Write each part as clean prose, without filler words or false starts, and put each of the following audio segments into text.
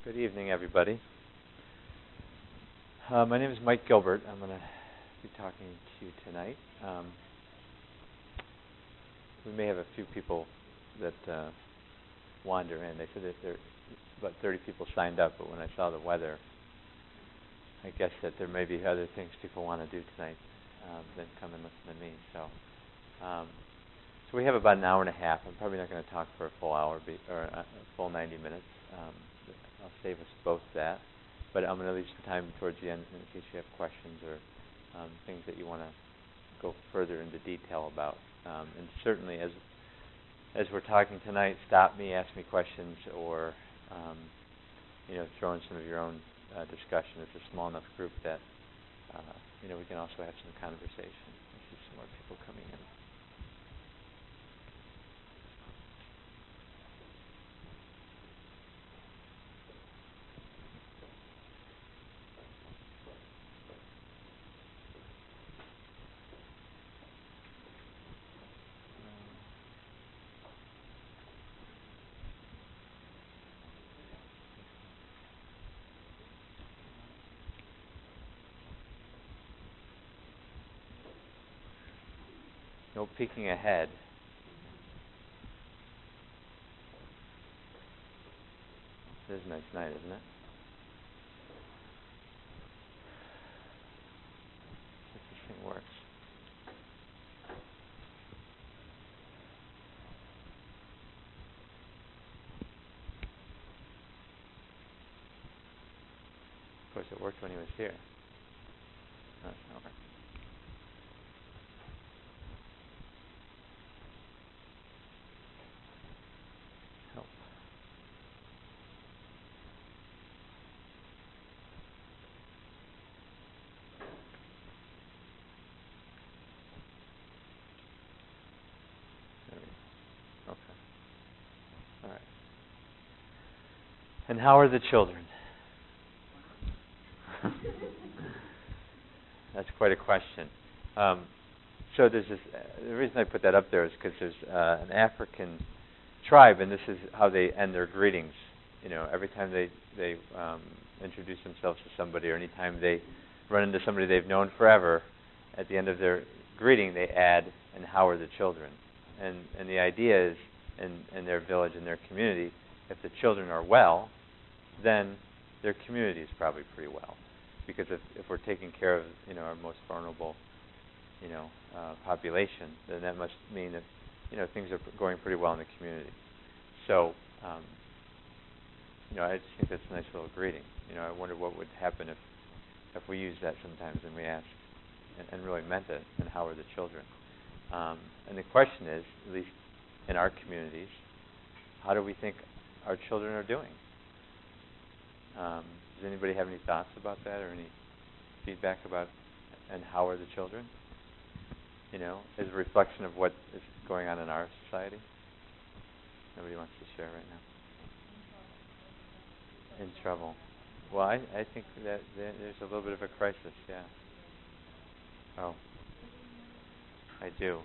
Good evening, everybody. My name is Mike Gilbert. I'm going to be talking to you tonight. We may have a few people that wander in. They said that there are about 30 people signed up, but when I saw the weather, I guess that there may be other things people want to do tonight than come and listen to me. So we have about an hour and a half. I'm probably not going to talk for a full hour or a full 90 minutes. I'll save us both that. But I'm going to leave some time towards the end in case you have questions or things that you want to go further into detail about. And certainly as we're talking tonight, stop me, ask me questions, or throw in some of your own discussion. It's a small enough group that we can also have some conversation. I see some more people coming in. No peeking ahead. It is a nice night, isn't it? If this thing works. Of course, it worked when he was here. No, it's not working. And how are the children? That's quite a question. So there's this. The reason I put that up there is because there's an African tribe, and this is how they end their greetings. Every time they introduce themselves to somebody, or anytime they run into somebody they've known forever, at the end of their greeting they add, "And how are the children?" And the idea is, in their village, in their community, if the children are well, then their community is probably pretty well. Because if we're taking care of our most vulnerable population, then that must mean that things are going pretty well in the community. So I just think that's a nice little greeting. I wonder what would happen if we used that sometimes and we asked and really meant it. And how are the children? And the question is, at least in our communities, how do we think our children are doing? Does anybody have any thoughts about that, or any feedback about, and how are the children? As a reflection of what is going on in our society? Nobody wants to share right now. In trouble. Well, I think that there's a little bit of a crisis, yeah. Oh, I do.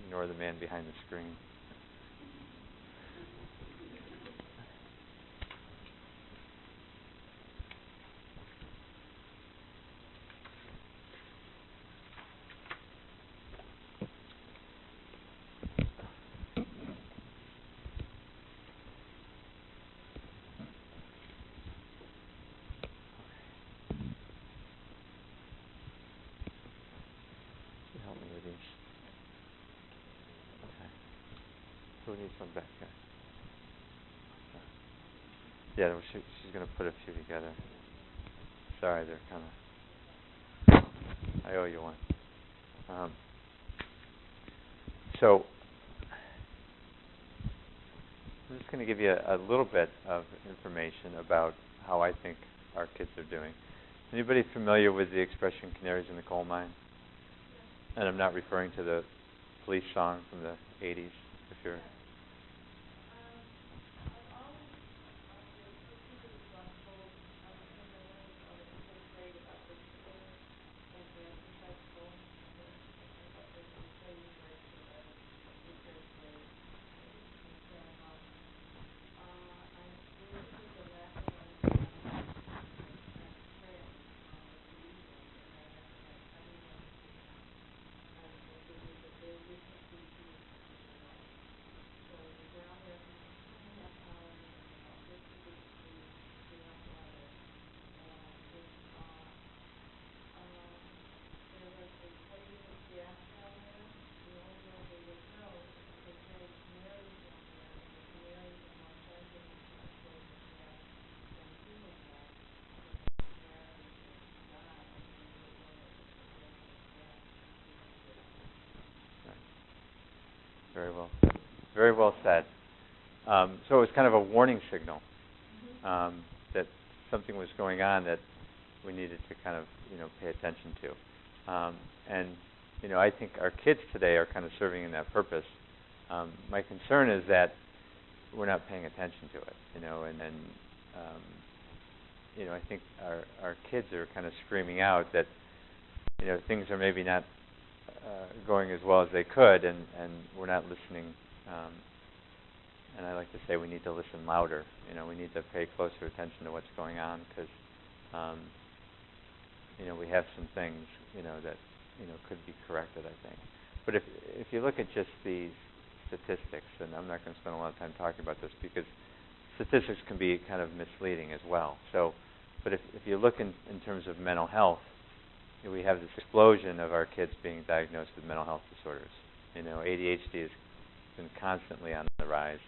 Ignore the man behind the screen. Help me with these. Who needs one back here? Yeah, she's going to put a few together. Sorry, they're kind of... I owe you one. So, I'm just going to give you a little bit of information about how I think our kids are doing. Anybody familiar with the expression "canaries in the coal mine"? And I'm not referring to the police song from the 80s, if you're... Very well said. Very well said. So it was kind of a warning signal that something was going on that we needed to kind of, pay attention to. And, I think our kids today are kind of serving in that purpose. My concern is that we're not paying attention to it, I think our kids are kind of screaming out that, things are maybe not going as well as they could, and we're not listening. And I like to say we need to listen louder. We need to pay closer attention to what's going on because, we have some things, that, could be corrected, I think. But if you look at just these statistics, and I'm not going to spend a lot of time talking about this because statistics can be kind of misleading as well. So, but if you look in terms of mental health, we have this explosion of our kids being diagnosed with mental health disorders. ADHD has been constantly on the rise.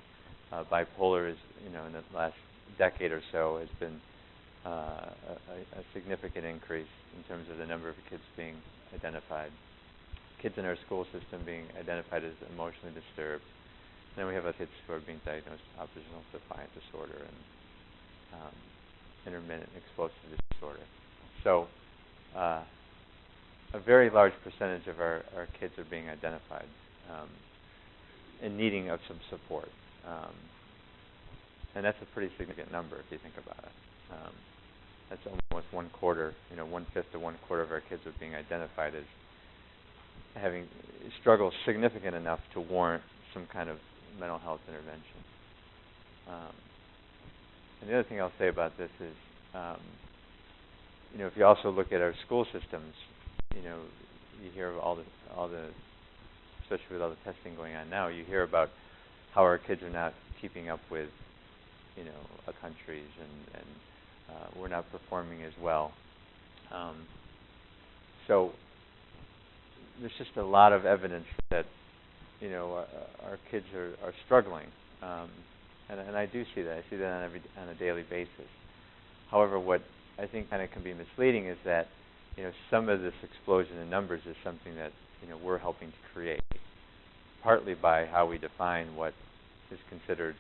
Bipolar is, in the last decade or so, has been a significant increase in terms of the number of kids being identified. Kids in our school system being identified as emotionally disturbed. Then we have kids who are being diagnosed with oppositional defiant disorder and intermittent explosive disorder. So a very large percentage of our kids are being identified in needing of some support. And that's a pretty significant number if you think about it. That's almost 1/4, 1/5 to 1/4 of our kids are being identified as having struggles significant enough to warrant some kind of mental health intervention. And the other thing I'll say about this is, if you also look at our school systems, you hear of all the, especially with all the testing going on now, you hear about how our kids are not keeping up with, our countries, and we're not performing as well. So there's just a lot of evidence that, our kids are struggling, and I do see that. I see that on a daily basis. However, what I think kind of can be misleading is that, some of this explosion in numbers is something that, we're helping to create, partly by how we define what is considered,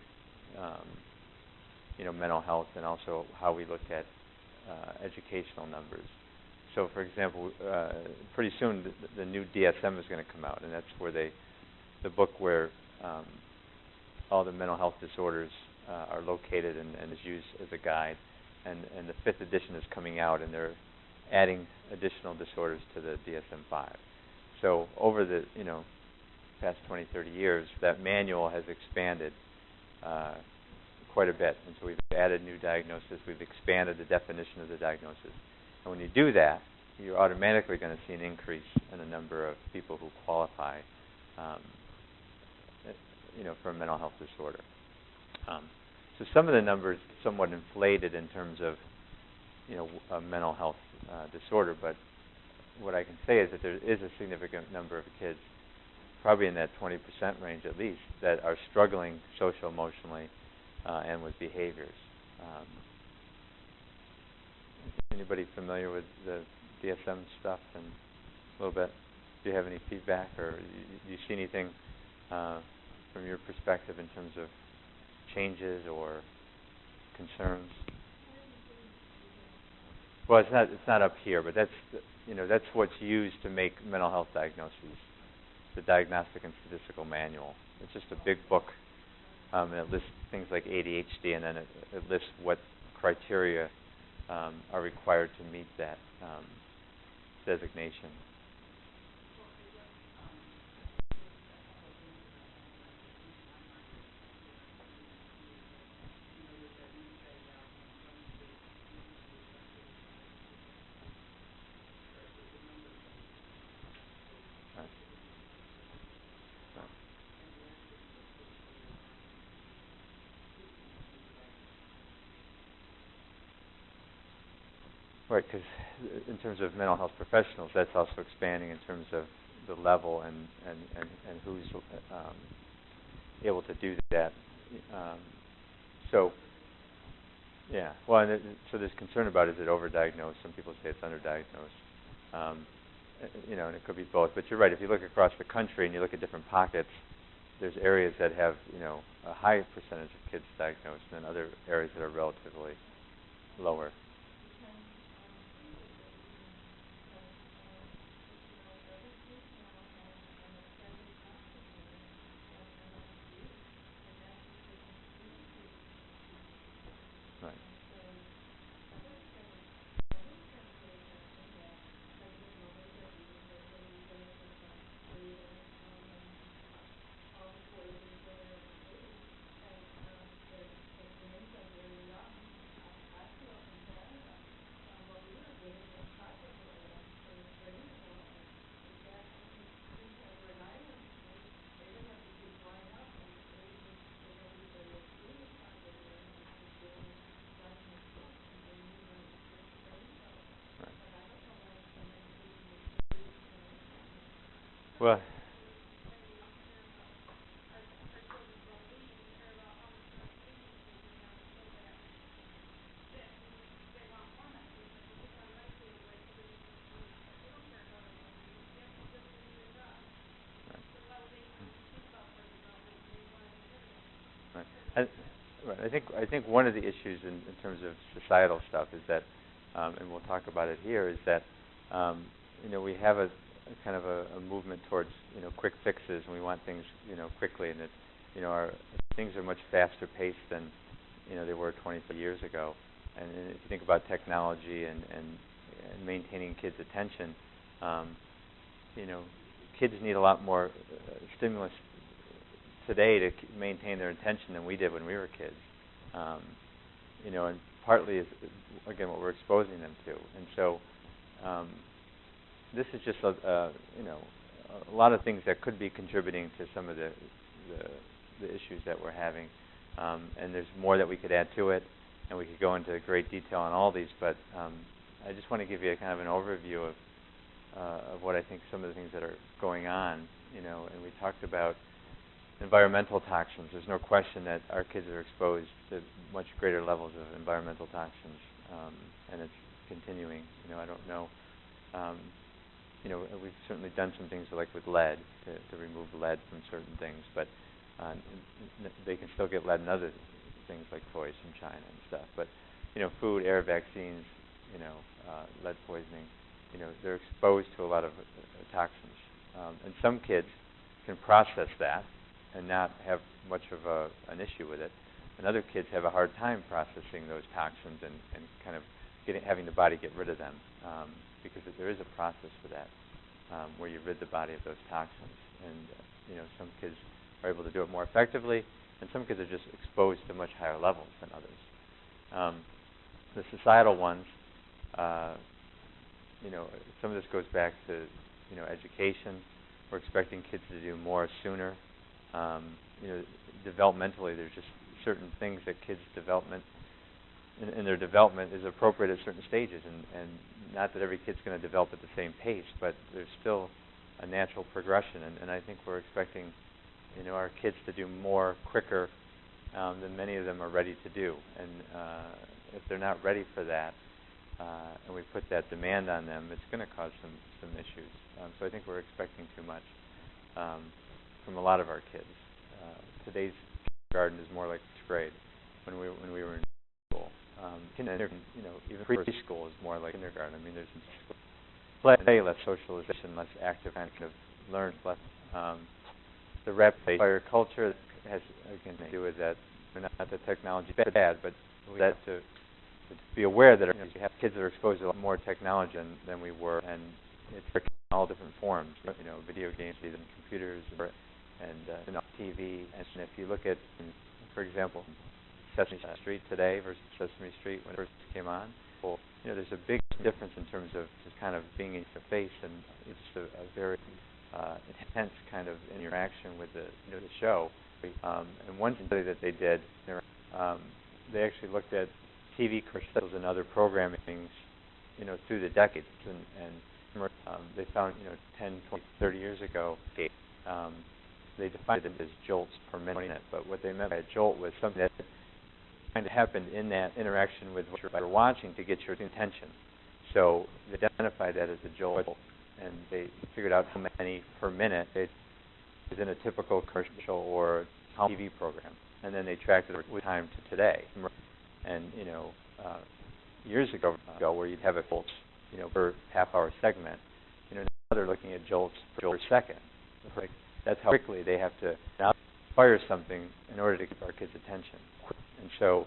mental health, and also how we look at educational numbers. So, for example, pretty soon the new DSM is going to come out, and that's where the book where all the mental health disorders are located and is used as a guide. And the 5th edition is coming out, and they're adding additional disorders to the DSM-5. So over the past 20, 30 years, that manual has expanded quite a bit. And so we've added new diagnoses. We've expanded the definition of the diagnosis. And when you do that, you're automatically going to see an increase in the number of people who qualify, for a mental health disorder. So some of the numbers somewhat inflated in terms of, a mental health disorder. But what I can say is that there is a significant number of kids, probably in that 20% range at least, that are struggling social-emotionally and with behaviors. Anybody familiar with the DSM stuff and a little bit? Do you have any feedback, or do you see anything from your perspective in terms of changes or concerns? Well, it's not up here, but that's what's used to make mental health diagnoses, the Diagnostic and Statistical Manual. It's just a big book, and it lists things like ADHD, and then it lists what criteria are required to meet that designation. Right, because in terms of mental health professionals, that's also expanding in terms of the level and who's able to do that. So, yeah. Well, and so there's concern about, is it overdiagnosed? Some people say it's underdiagnosed. And it could be both. But you're right. If you look across the country and you look at different pockets, there's areas that have, a high percentage of kids diagnosed, and then other areas that are relatively lower. Right. Well, right. I think one of the issues in terms of societal stuff is that, and we'll talk about it here, is that we have a kind of a movement towards quick fixes, and we want things quickly, and that our things are much faster paced than they were 20 years ago. And if you think about technology and maintaining kids' attention, kids need a lot more stimulus today to maintain their attention than we did when we were kids. And partly is again what we're exposing them to, and so this is just a lot of things that could be contributing to some of the issues that we're having, and there's more that we could add to it, and we could go into great detail on all these, but I just want to give you a kind of an overview of what I think some of the things that are going on, and we talked about environmental toxins. There's no question that our kids are exposed to much greater levels of environmental toxins, and it's continuing. I don't know. We've certainly done some things like with lead to remove lead from certain things, but they can still get lead in other things like toys from China and stuff. But food, air, vaccines, lead poisoning, they're exposed to a lot of toxins, and some kids can process that and not have much of an issue with it, and other kids have a hard time processing those toxins and kind of having the body get rid of them, because there is a process for that, where you rid the body of those toxins, and some kids are able to do it more effectively, and some kids are just exposed to much higher levels than others. The societal ones, some of this goes back to education. We're expecting kids to do more sooner. Developmentally, there's just certain things that kids' development in their development is appropriate at certain stages, and not that every kid's going to develop at the same pace, but there's still a natural progression, and I think we're expecting our kids to do more quicker than many of them are ready to do, and if they're not ready for that, and we put that demand on them, it's going to cause some issues. So I think we're expecting too much from a lot of our kids. Today's kindergarten is more like 6th grade when we were in school. Even preschool is more like kindergarten. I mean, there's play, less socialization, less active kind of learn, less. The rapid fire culture has again to do with that. Not that technology is bad, but that to be aware that you have kids that are exposed to a lot more technology than we were, and it's in all different forms. Video games, even computers, and TV. And if you look at, for example, Sesame Street today versus Sesame Street when it first came on, there's a big difference in terms of just kind of being in the face, and it's a very intense kind of interaction with the show. And one study that they did, they actually looked at TV commercials and other programming, through the decades, and they found, 10, 20, 30 years ago, they defined it as jolts per minute. But what they meant by a jolt was something that kind of happened in that interaction with what you're watching to get your attention. So they identified that as a jolt, and they figured out how many per minute. They in a typical commercial or TV program, and then they tracked it with time to today. And years ago, where you'd have a jolt, per half-hour segment, now they're looking at jolts per second. Like, that's how quickly they have to now fire something in order to keep our kids' attention. And so,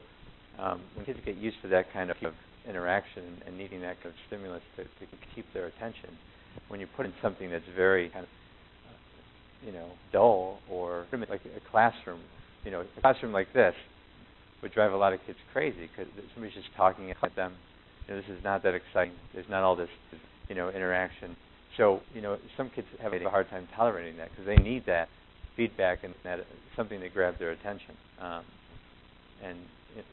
when kids get used to that kind of interaction and needing that kind of stimulus to keep their attention, when you put in something that's very kind of dull, or like a classroom, a classroom like this would drive a lot of kids crazy because somebody's just talking at them. This is not that exciting. There's not all this, interaction. So, some kids have a hard time tolerating that because they need that feedback and that something to grab their attention. And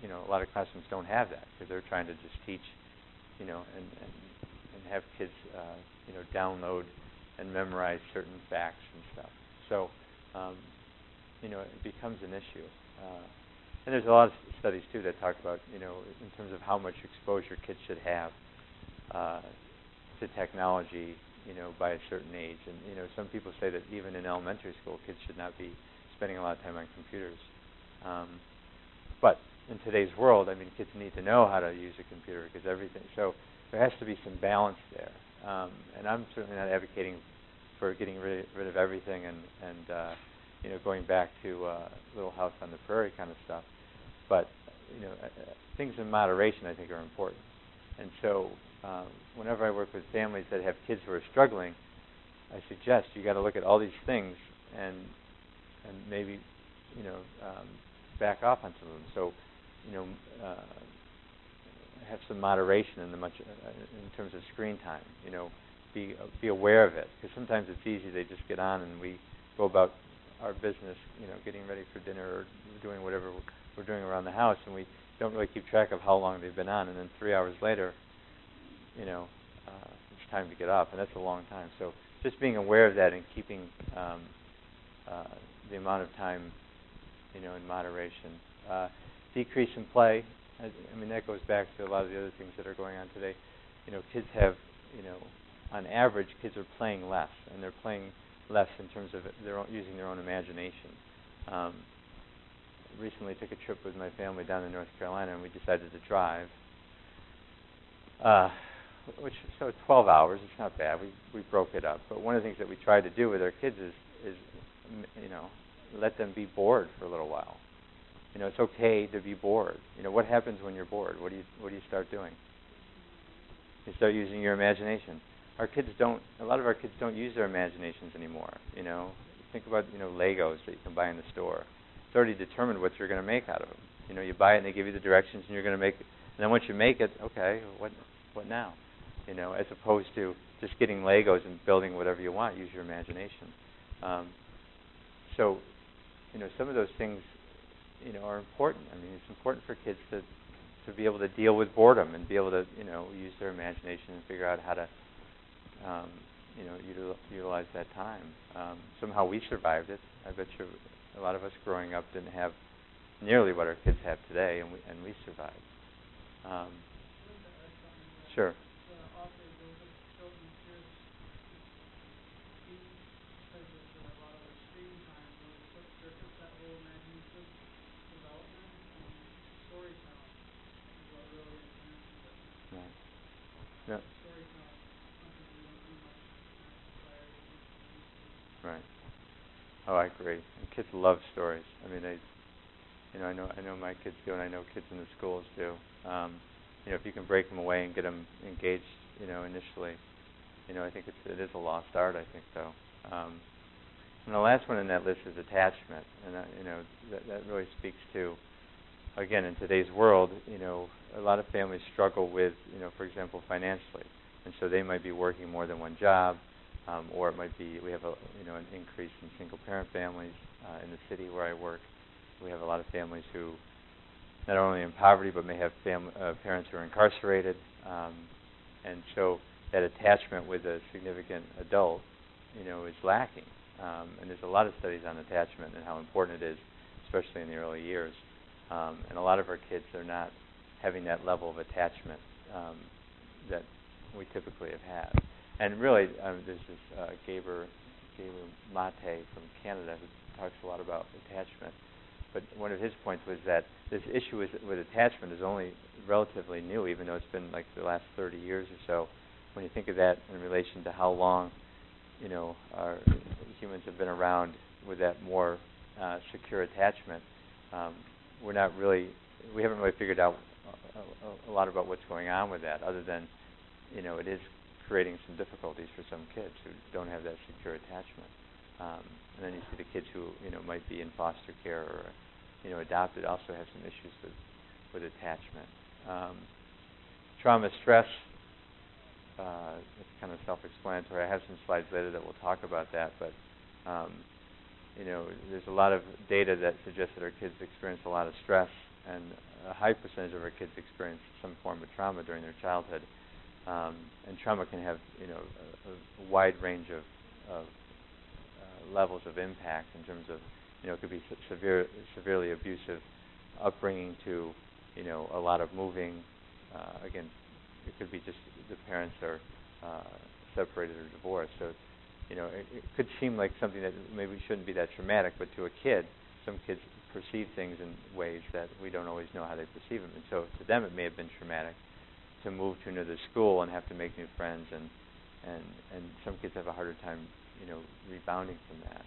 a lot of classrooms don't have that because they're trying to just teach, and have kids, download and memorize certain facts and stuff. So, it becomes an issue. And there's a lot of studies, too, that talk about, in terms of how much exposure kids should have to technology, by a certain age. And, some people say that even in elementary school, kids should not be spending a lot of time on computers. But in today's world, kids need to know how to use a computer because everything. So there has to be some balance there. And I'm certainly not advocating for getting rid of everything and going back to Little House on the Prairie kind of stuff. But, things in moderation, I think, are important. And so whenever I work with families that have kids who are struggling, I suggest you got to look at all these things and maybe, back off on some of them. So, have some moderation in terms of screen time. Be aware of it, because sometimes it's easy. They just get on and we go about our business, getting ready for dinner or doing whatever we're doing around the house, and we don't really keep track of how long they've been on. And then 3 hours later, it's time to get off, and that's a long time. So just being aware of that and keeping the amount of time, in moderation. Decrease in play. That goes back to a lot of the other things that are going on today. Kids have, on average, kids are playing less, and they're playing less in terms of using their own imagination. Recently took a trip with my family down to North Carolina, and we decided to drive. So 12 hours, it's not bad. We broke it up. But one of the things that we try to do with our kids is let them be bored for a little while. It's okay to be bored. What happens when you're bored? What do you start doing? You start using your imagination. A lot of our kids don't use their imaginations anymore. Think about, Legos that you can buy in the store. It's already determined what you're going to make out of them. You buy it and they give you the directions and you're going to make it. And then once you make it, okay, what now? As opposed to just getting Legos and building whatever you want. Use your imagination. So, some of those things, are important. It's important for kids to be able to deal with boredom and be able to, use their imagination and figure out how to, utilize that time. Somehow we survived it. I bet you a lot of us growing up didn't have nearly what our kids have today, and we survived. Sure. Yeah. Right. Oh, I agree. And kids love stories. I know my kids do, and I know kids in the schools do. If you can break them away and get them engaged, initially, I think it is a lost art. I think, though. And the last one in that list is attachment, and that really speaks to, again, in today's world, a lot of families struggle with, for example, financially, and so they might be working more than one job, or it might be we have an increase in single-parent families in the city where I work. We have a lot of families who not only in poverty but may have parents who are incarcerated, and so that attachment with a significant adult, is lacking. And there's a lot of studies on attachment and how important it is, especially in the early years. And a lot of our kids are not having that level of attachment that we typically have had. And really, there's this Mate from Canada, who talks a lot about attachment. But one of his points was that this issue with attachment is only relatively new, even though it's been like the last 30 years or so. When you think of that in relation to how long, our humans have been around with that more secure attachment, we haven't really figured out a lot about what's going on with that, other than, it is creating some difficulties for some kids who don't have that secure attachment. And then you see the kids who, might be in foster care or, adopted, also have some issues with attachment. Trauma, stress, it's kind of self-explanatory. I have some slides later that will talk about that, but, there's a lot of data that suggests that our kids experience a lot of stress, and a high percentage of our kids experience some form of trauma during their childhood. And trauma can have, a wide range of levels of impact in terms of, it could be severely abusive upbringing to, a lot of moving. Again, it could be just the parents are separated or divorced. So, it could seem like something that maybe shouldn't be that traumatic, but to a kid, some kids perceive things in ways that we don't always know how they perceive them. And so to them it may have been traumatic to move to another school and have to make new friends, and some kids have a harder time, rebounding from that.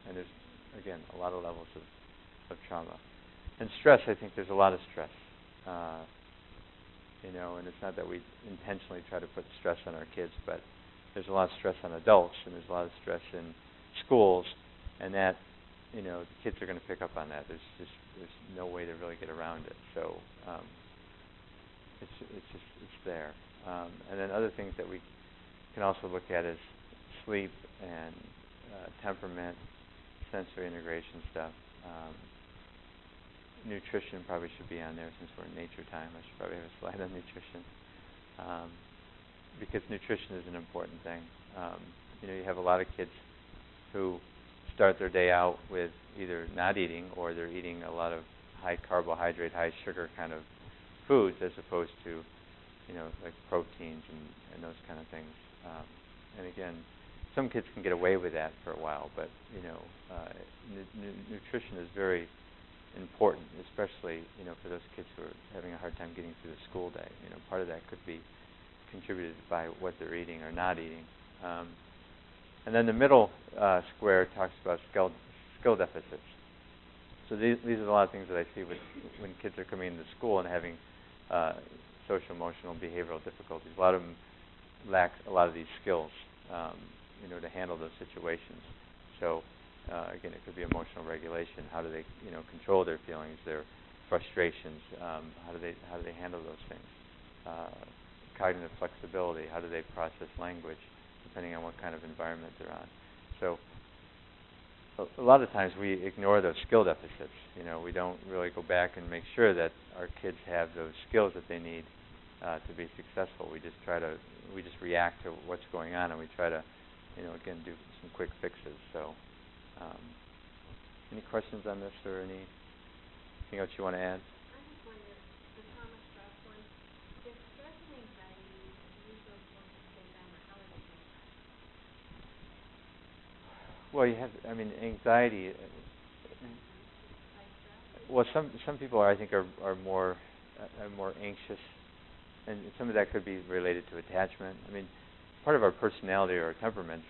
And there's, again, a lot of levels of trauma. And stress, I think there's a lot of stress. And it's not that we intentionally try to put stress on our kids, but there's a lot of stress on adults, and there's a lot of stress in schools, and that, the kids are going to pick up on that. There's no way to really get around it. So it's there. And then other things that we can also look at is sleep and temperament, sensory integration stuff. Nutrition probably should be on there since we're in Natur-Tyme. I should probably have a slide on nutrition, because nutrition is an important thing. You have a lot of kids who start their day out with either not eating, or they're eating a lot of high carbohydrate, high sugar kind of foods, as opposed to, like proteins and those kind of things. And again, some kids can get away with that for a while, but nutrition is very important, especially for those kids who are having a hard time getting through the school day. Part of that could be contributed by what they're eating or not eating. And then the middle square talks about skill deficits. So these are a lot of things that I see when kids are coming into school and having social, emotional, behavioral difficulties. A lot of them lack a lot of these skills, to handle those situations. So again, it could be emotional regulation. How do they, control their feelings, their frustrations? How do they handle those things? Cognitive flexibility. How do they process language, depending on what kind of environment they're on? So a lot of times we ignore those skill deficits. We don't really go back and make sure that our kids have those skills that they need to be successful. We just react to what's going on, and we try to, again, do some quick fixes. So, any questions on this, or anything else you want to add? I just wonder, the trauma stress one, if stress and anxiety, use those ones at the same time, or how are they doing that? Well, anxiety. Well, some people I think are more anxious, and some of that could be related to attachment. Part of our personality or our temperaments,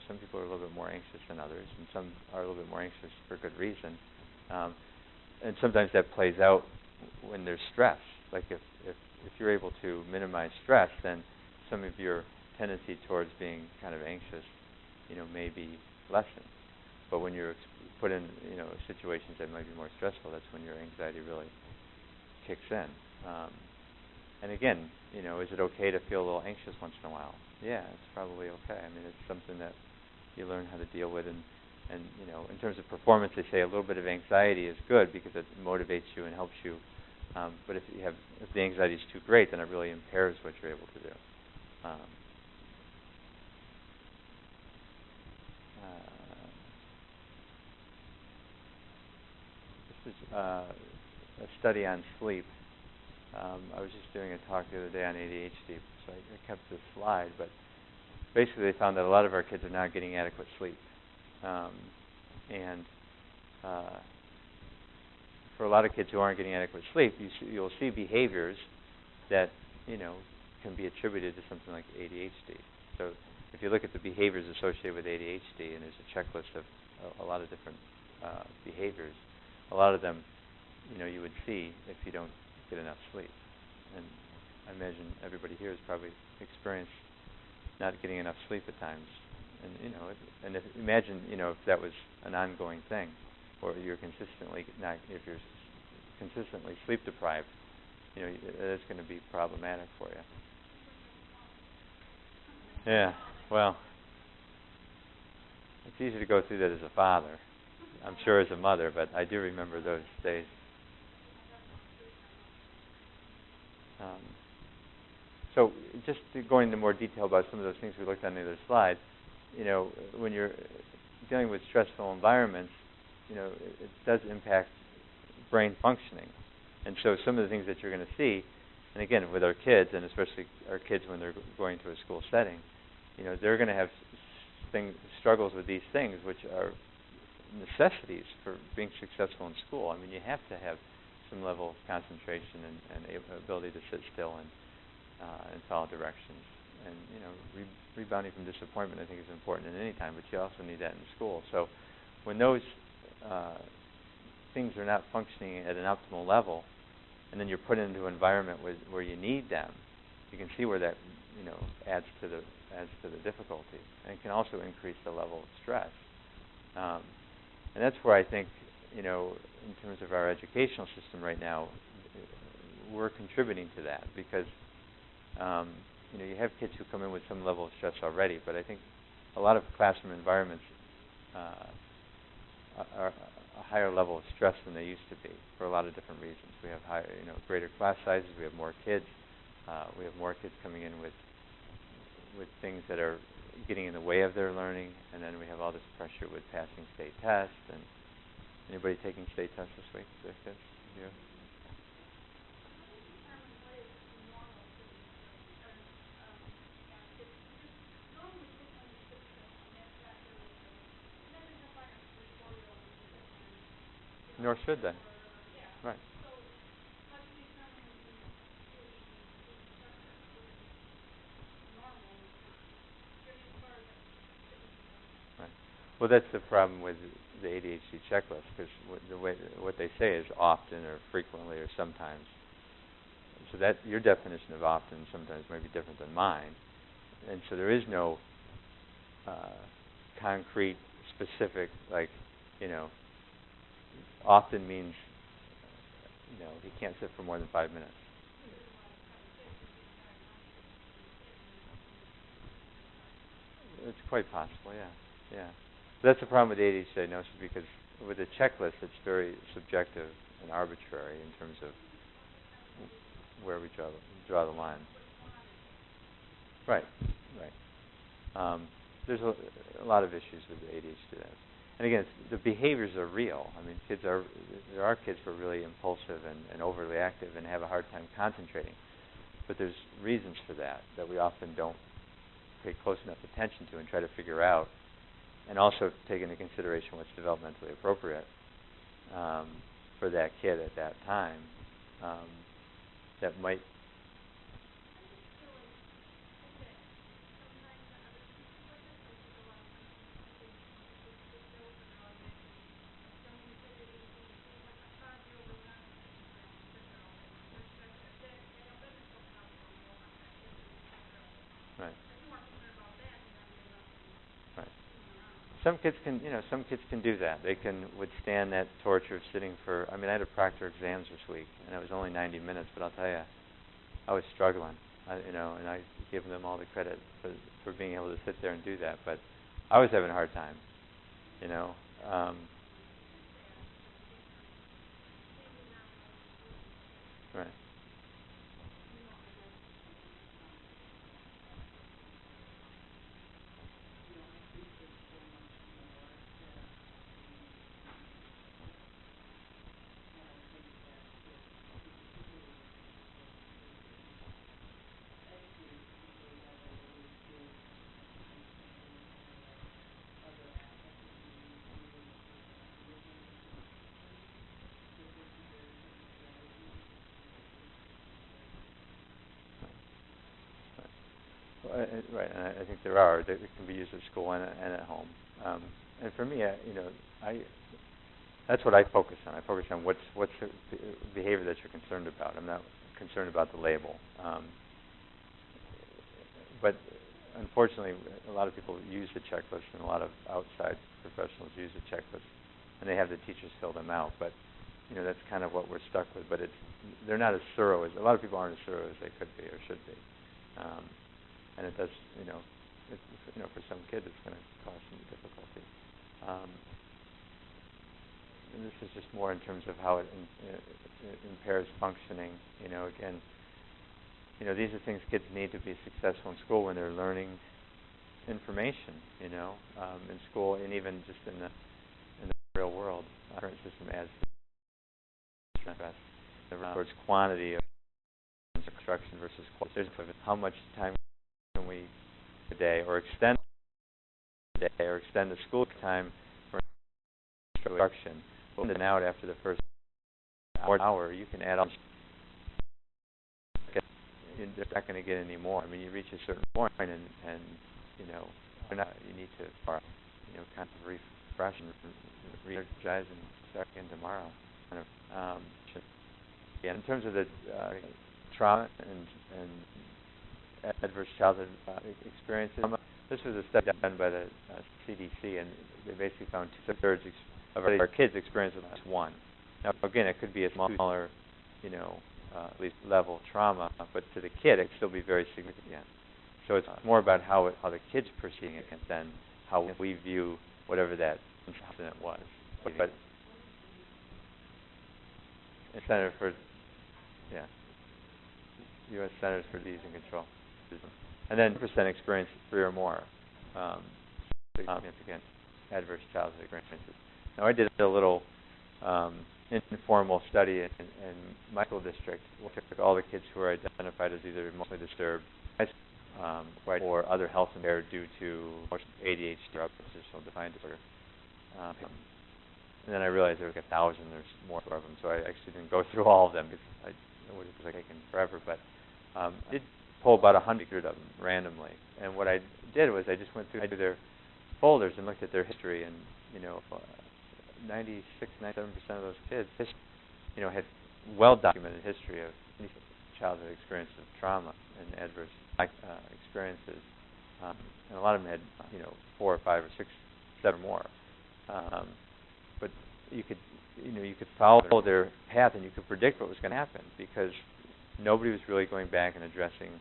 some people are a little bit more anxious than others, and some are a little bit more anxious for good reason. And sometimes that plays out when there's stress. Like if you're able to minimize stress, then some of your tendency towards being kind of anxious, may be lessened. But when you're put in, situations that might be more stressful, that's when your anxiety really kicks in. And again, is it okay to feel a little anxious once in a while? Yeah, it's probably okay. It's something that you learn how to deal with. And in terms of performance, they say a little bit of anxiety is good because it motivates you and helps you. But if the anxiety is too great, then it really impairs what you're able to do. This is a study on sleep. I was just doing a talk the other day on ADHD, so I kept this slide. But basically they found that a lot of our kids are not getting adequate sleep. And for a lot of kids who aren't getting adequate sleep, you'll see behaviors that, can be attributed to something like ADHD. So if you look at the behaviors associated with ADHD, and there's a checklist of a lot of different behaviors, a lot of them, you would see if you don't get enough sleep. And I imagine everybody here has probably experienced not getting enough sleep at times. And imagine, if that was an ongoing thing, or if you're consistently sleep deprived, that's going to be problematic for you. Yeah, well, it's easy to go through that as a father. I'm sure as a mother, but I do remember those days. So just going into more detail about some of those things we looked at on the other slide, when you're dealing with stressful environments, it does impact brain functioning. And so some of the things that you're going to see, and again, with our kids, and especially our kids when they're going to a school setting, they're going to have struggles with these things, which are necessities for being successful in school. I mean, you have to have some level of concentration and ability to sit still and follow directions. And, rebounding from disappointment, I think, is important at any time, but you also need that in school. So when those things are not functioning at an optimal level, and then you're put into an environment where you need them, you can see where that adds to the difficulty, and can also increase the level of stress. And that's where I think, in terms of our educational system right now, we're contributing to that, because you have kids who come in with some level of stress already, but I think a lot of classroom environments are a higher level of stress than they used to be for a lot of different reasons. We have higher, greater class sizes. We have more kids. We have more kids coming in with things that are getting in the way of their learning, and then we have all this pressure with passing state tests. And anybody taking state tests this week? Their kids? You? Nor should they. Right. Right. Well, that's the problem with the ADHD checklist, because what they say is often or frequently or sometimes. So that your definition of often sometimes may be different than mine, and so there is no concrete, specific, like, often means, he can't sit for more than 5 minutes. It's quite possible, yeah. That's the problem with ADHD diagnosis, because with a checklist, it's very subjective and arbitrary in terms of where we draw the line. Right. There's a lot of issues with ADHD. And again, the behaviors are real. I mean, there are kids who are really impulsive and overly active and have a hard time concentrating. But there's reasons for that we often don't pay close enough attention to and try to figure out, and also take into consideration what's developmentally appropriate for that kid at that time. That might. Right. Some kids can do that. They can withstand that torture of sitting for. I mean, I had to proctor exams this week, and it was only 90 minutes. But I'll tell you, I was struggling. And I give them all the credit for being able to sit there and do that. But I was having a hard time. Right. right, and I think there are. That can be used at school and at home. And for me, that's what I focus on. I focus on what's the behavior that you're concerned about. I'm not concerned about the label. But unfortunately, a lot of people use the checklist, and a lot of outside professionals use the checklist, and they have the teachers fill them out. But that's kind of what we're stuck with. But they're not as thorough as a lot of people aren't as thorough as they could be or should be. And it does, for some kids, it's going to cause some difficulty. And this is just more in terms of how it impairs functioning. Again, these are things kids need to be successful in school when they're learning information. In school and even just in the real world. Our current system adds stress towards quantity of instruction versus quality. How much time can we a day, or extend the day, or extend the school time for instruction? But then out after the first hour, you can add on. They're not going to get any more. I mean, you reach a certain point, and you need to kind of refresh and re-energize and start again tomorrow. In terms of the trauma and adverse childhood experiences, this was a study done by the CDC, and they basically found 2/3 of our kids experience at least one. Now, again, it could be a smaller, at least level trauma, but to the kid, it could still be very significant. So it's more about how the kid's perceiving it than how we view whatever that incident was. But the Center for, U.S. Centers for Disease and Control, and then % experience 3 or more significant adverse childhood experiences. Now, I did a little informal study in my school district. We took all the kids who were identified as either emotionally disturbed or other health impaired due to ADHD or oppositional defiant disorder. And then I realized there was 1,000. There's more of them, so I actually didn't go through all of them because it would have taken forever. But I did pull about 100 of them randomly. And what I did was I just went through their folders and looked at their history, and 96, 97% of those kids, had well-documented history of childhood experience of trauma and adverse experiences, and a lot of them had 4 or 5 or 6, 7 more. But you could follow their path, and you could predict what was going to happen because nobody was really going back and addressing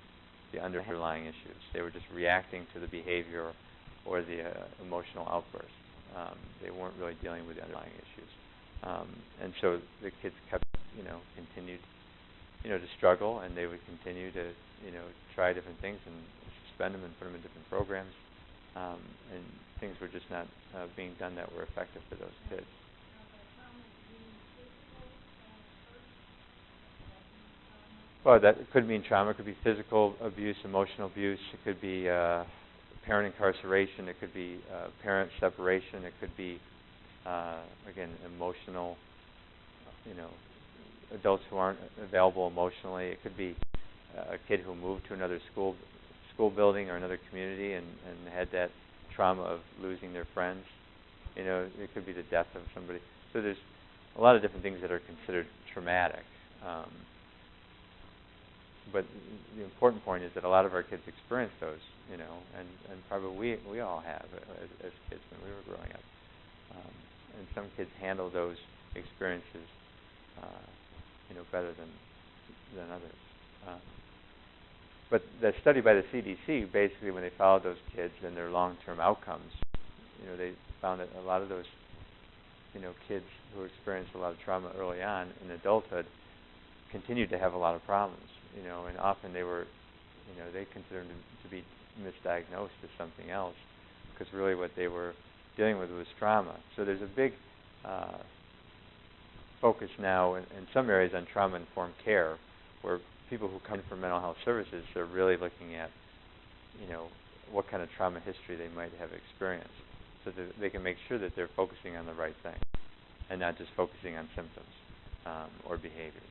the underlying issues. They were just reacting to the behavior or the emotional outburst. They weren't really dealing with the underlying issues. And so the kids kept, continued, to struggle, and they would continue to, try different things and suspend them and put them in different programs. And things were just not being done that were effective for those kids. Well, that could mean trauma. It could be physical abuse, emotional abuse. It could be parent incarceration. It could be parent separation. It could be, again, emotional, adults who aren't available emotionally. It could be a kid who moved to another school building or another community and had that trauma of losing their friends. It could be the death of somebody. So there's a lot of different things that are considered traumatic. But the important point is that a lot of our kids experience those, and probably we all have as kids when we were growing up. And some kids handle those experiences, better than others. But the study by the CDC, basically, when they followed those kids and their long-term outcomes, they found that a lot of those, kids who experienced a lot of trauma early on in adulthood continued to have a lot of problems. And often they were, they considered them to be misdiagnosed as something else, because really what they were dealing with was trauma. So there's a big focus now in some areas on trauma-informed care, where people who come for mental health services are really looking at, what kind of trauma history they might have experienced, so that they can make sure that they're focusing on the right thing and not just focusing on symptoms or behaviors.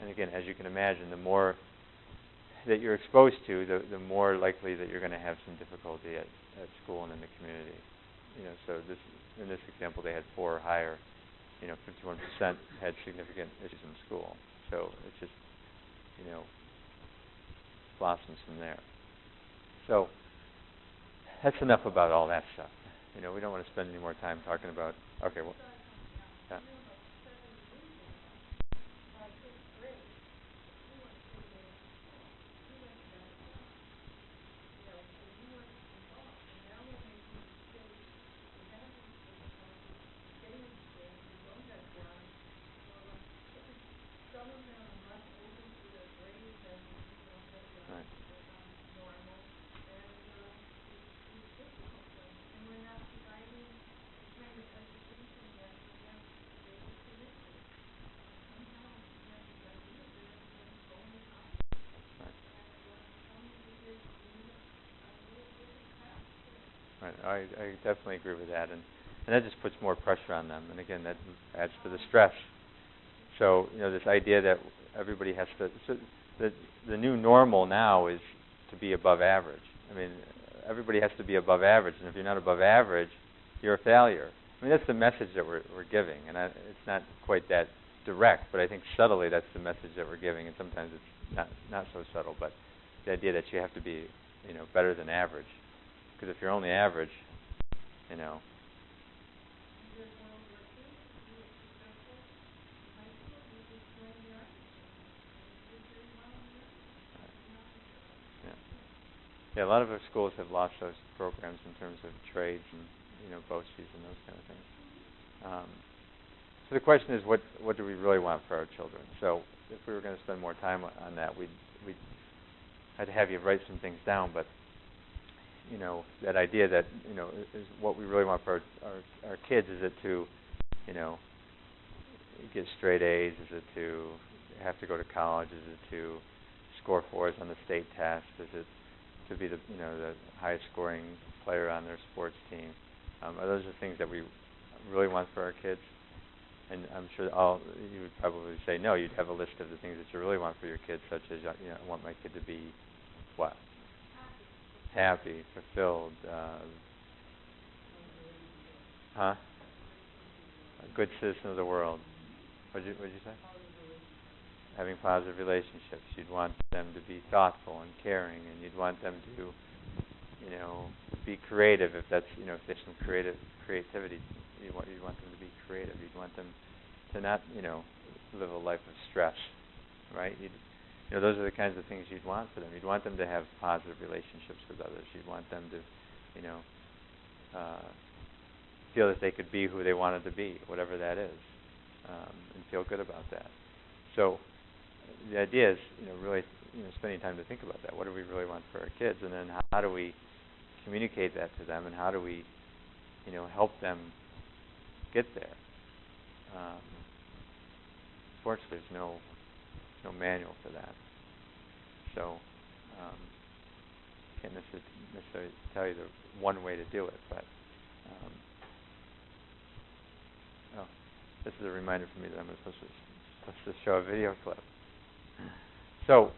And again, as you can imagine, the more that you're exposed to, the more likely that you're going to have some difficulty at school and in the community. So in this example, they had 4 or higher. 51% had significant issues in school. So it just, blossoms from there. So that's enough about all that stuff. We don't want to spend any more time talking about. Okay, well. Yeah. I definitely agree with that, and that just puts more pressure on them, and again, that adds to the stress. So, this idea that everybody has to, so the new normal now is to be above average. I mean, everybody has to be above average, and if you're not above average, you're a failure. I mean, that's the message that we're giving, and it's not quite that direct, but I think subtly that's the message that we're giving, and sometimes it's not so subtle, but the idea that you have to be, better than average. Because if you're only average, Yeah, a lot of our schools have lost those programs in terms of trades and, BOCES and those kind of things. So the question is, what do we really want for our children? So if we were going to spend more time on that, I'd have you write some things down, but that idea that, is what we really want for our kids. Is it to, get straight A's? Is it to have to go to college? Is it to score 4s on the state test? Is it to be the highest scoring player on their sports team? Are those the things that we really want for our kids? And I'm sure you would probably say no. You'd have a list of the things that you really want for your kids, such as, I want my kid to be what? Happy, fulfilled, a good citizen of the world. What did you say? Having positive relationships. You'd want them to be thoughtful and caring, and you'd want them to, be creative. If that's, if there's some creativity, you'd want them to be creative. You'd want them to not, live a life of stress, right? Those are the kinds of things you'd want for them. You'd want them to have positive relationships with others. You'd want them to, feel that they could be who they wanted to be, whatever that is, and feel good about that. So the idea is, really, spending time to think about that. What do we really want for our kids? And then how do we communicate that to them? And how do we, help them get there? Fortunately, there's no manual for that. So can't necessarily tell you the one way to do it, but this is a reminder for me that I'm supposed to show a video clip. So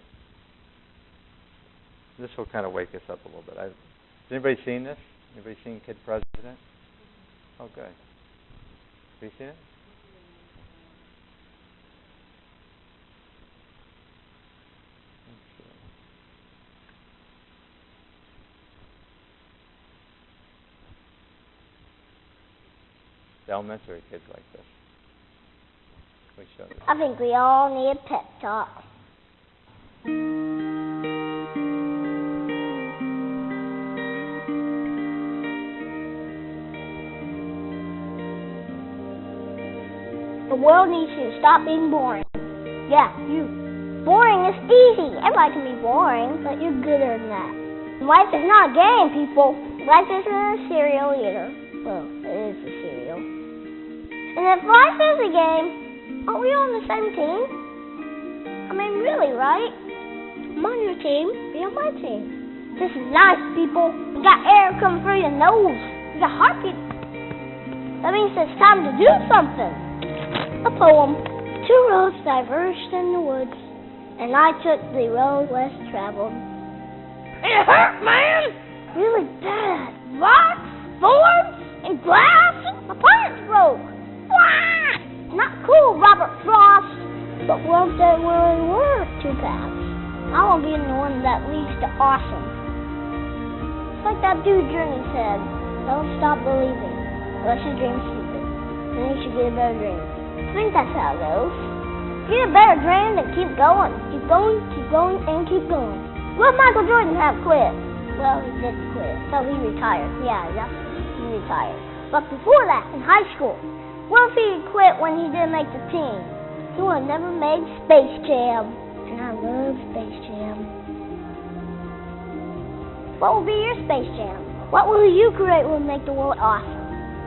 this will kind of wake us up a little bit. Has anybody seen this? Anybody seen Kid President? Oh, good. Have you seen it? The elementary kids like this. I think we all need a pep talk. The world needs to stop being boring. Yeah, you. Boring is easy. Everybody can be boring, but you're gooder than that. Life is not a game, people. Life isn't a cereal either. Well, it is a cereal. And if life is a game, aren't we on the same team? I mean, really, right? I'm on your team. Be on my team. This is nice, people. You got air coming through your nose. You got heartbeat. That means it's time to do something. A poem. Two roads diverged in the woods. and I took the road less traveled. It hurt, man! Really bad. Rocks, thorns, and glass. My parts broke. Wah! Not cool, Robert Frost. But what if there really were two paths? I want to be the one that leads to awesome. It's like that dude Journey said, don't stop believing, unless your dream's stupid. Then you should get a better dream. I think that's how it goes. Get a better dream and keep going. Keep going, and keep going. Will Michael Jordan have quit? Well, he did quit, so he retired. Yeah, he retired. But before that, in high school, what if he had quit when he didn't make the team? He would have never made Space Jam. And I love Space Jam. What will be your Space Jam? What will you create will make the world awesome?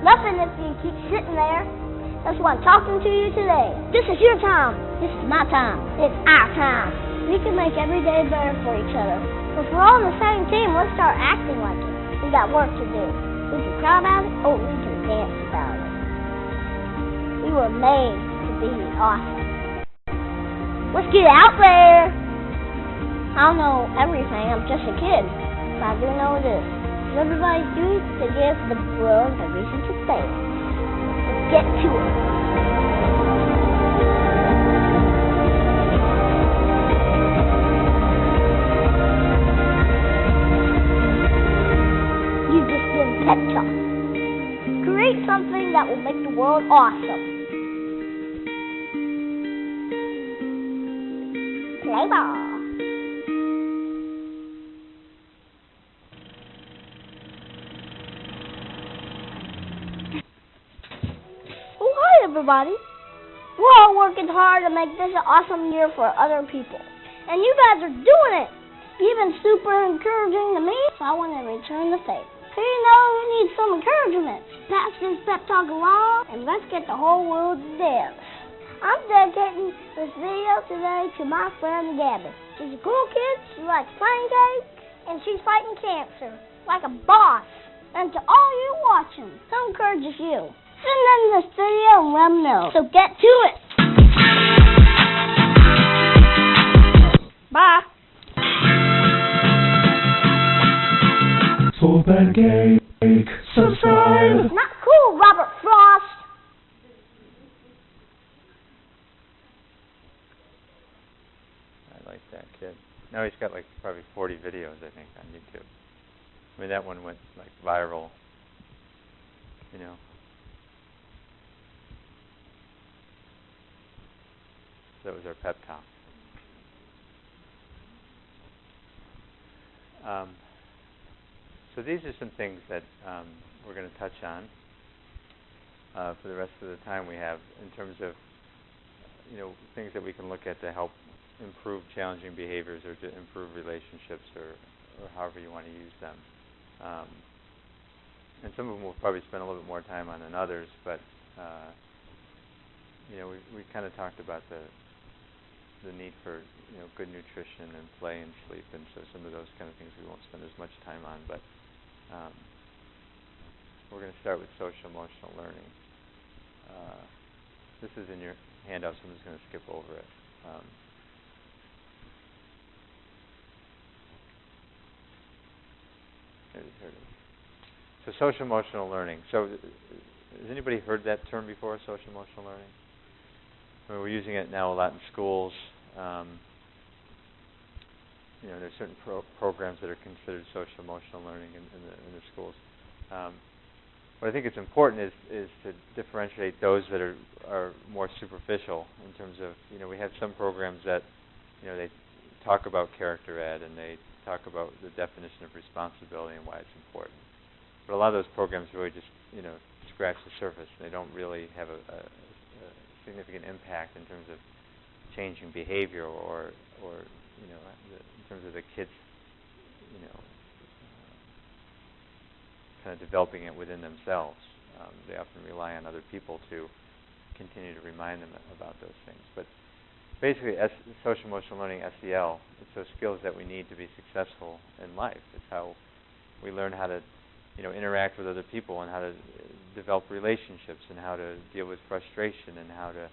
Nothing if you keep sitting there. That's why I'm talking to you today. This is your time. This is my time. It's our time. We can make every day better for each other. If we're all on the same team, let's start acting like it. We got work to do. We can cry about it, or we can dance about it. We were made to be awesome. Let's get out there. I don't know everything. I'm just a kid. But I do know this. Everybody's due to give the world a reason to stay. Let's get to it. You just been pep talk. Create something that will make the world awesome. Play ball. Oh, hi everybody. We're all working hard to make this an awesome year for other people. And you guys are doing it. You've been super encouraging to me, so I want to return the favor. Who who needs some encouragement? Pass this pep talk along, and let's get the whole world to dance. I'm dedicating this video today to my friend Gabby. She's a cool kid, she likes playing games, and she's fighting cancer like a boss. And to all you watching, who encourages you? Send them this video and let them know. So get to it. Bye. So pancake, subscribe. Not cool, Robert Frost. I like that kid. Now he's got like probably 40 videos, I think, on YouTube. I mean, that one went like viral, you know. That was our pep talk. So these are some things that we're going to touch on for the rest of the time we have in terms of, you know, things that we can look at to help improve challenging behaviors or to improve relationships or however you want to use them. And some of them we'll probably spend a little bit more time on than others, but you know, we kind of talked about the need for, you know, good nutrition and play and sleep, and so some of those kind of things we won't spend as much time on, but we're going to start with social emotional learning. This is in your handout, so I'm just going to skip over it. Here it is. So social emotional learning. So has anybody heard that term before, social emotional learning? I mean, we're using it now a lot in schools. You know, there's certain programs that are considered social emotional learning in the schools. What I think it's important is to differentiate those that are more superficial in terms of, you know, we have some programs that, you know, they talk about character ed and they talk about the definition of responsibility and why it's important. But a lot of those programs really just, you know, scratch the surface. They don't really have a significant impact in terms of changing behavior or you know, in terms of the kids, you know, kind of developing it within themselves. They often rely on other people to continue to remind them about those things. But basically, social emotional learning, SEL, it's those skills that we need to be successful in life. It's how we learn how to, you know, interact with other people and how to develop relationships and how to deal with frustration and how to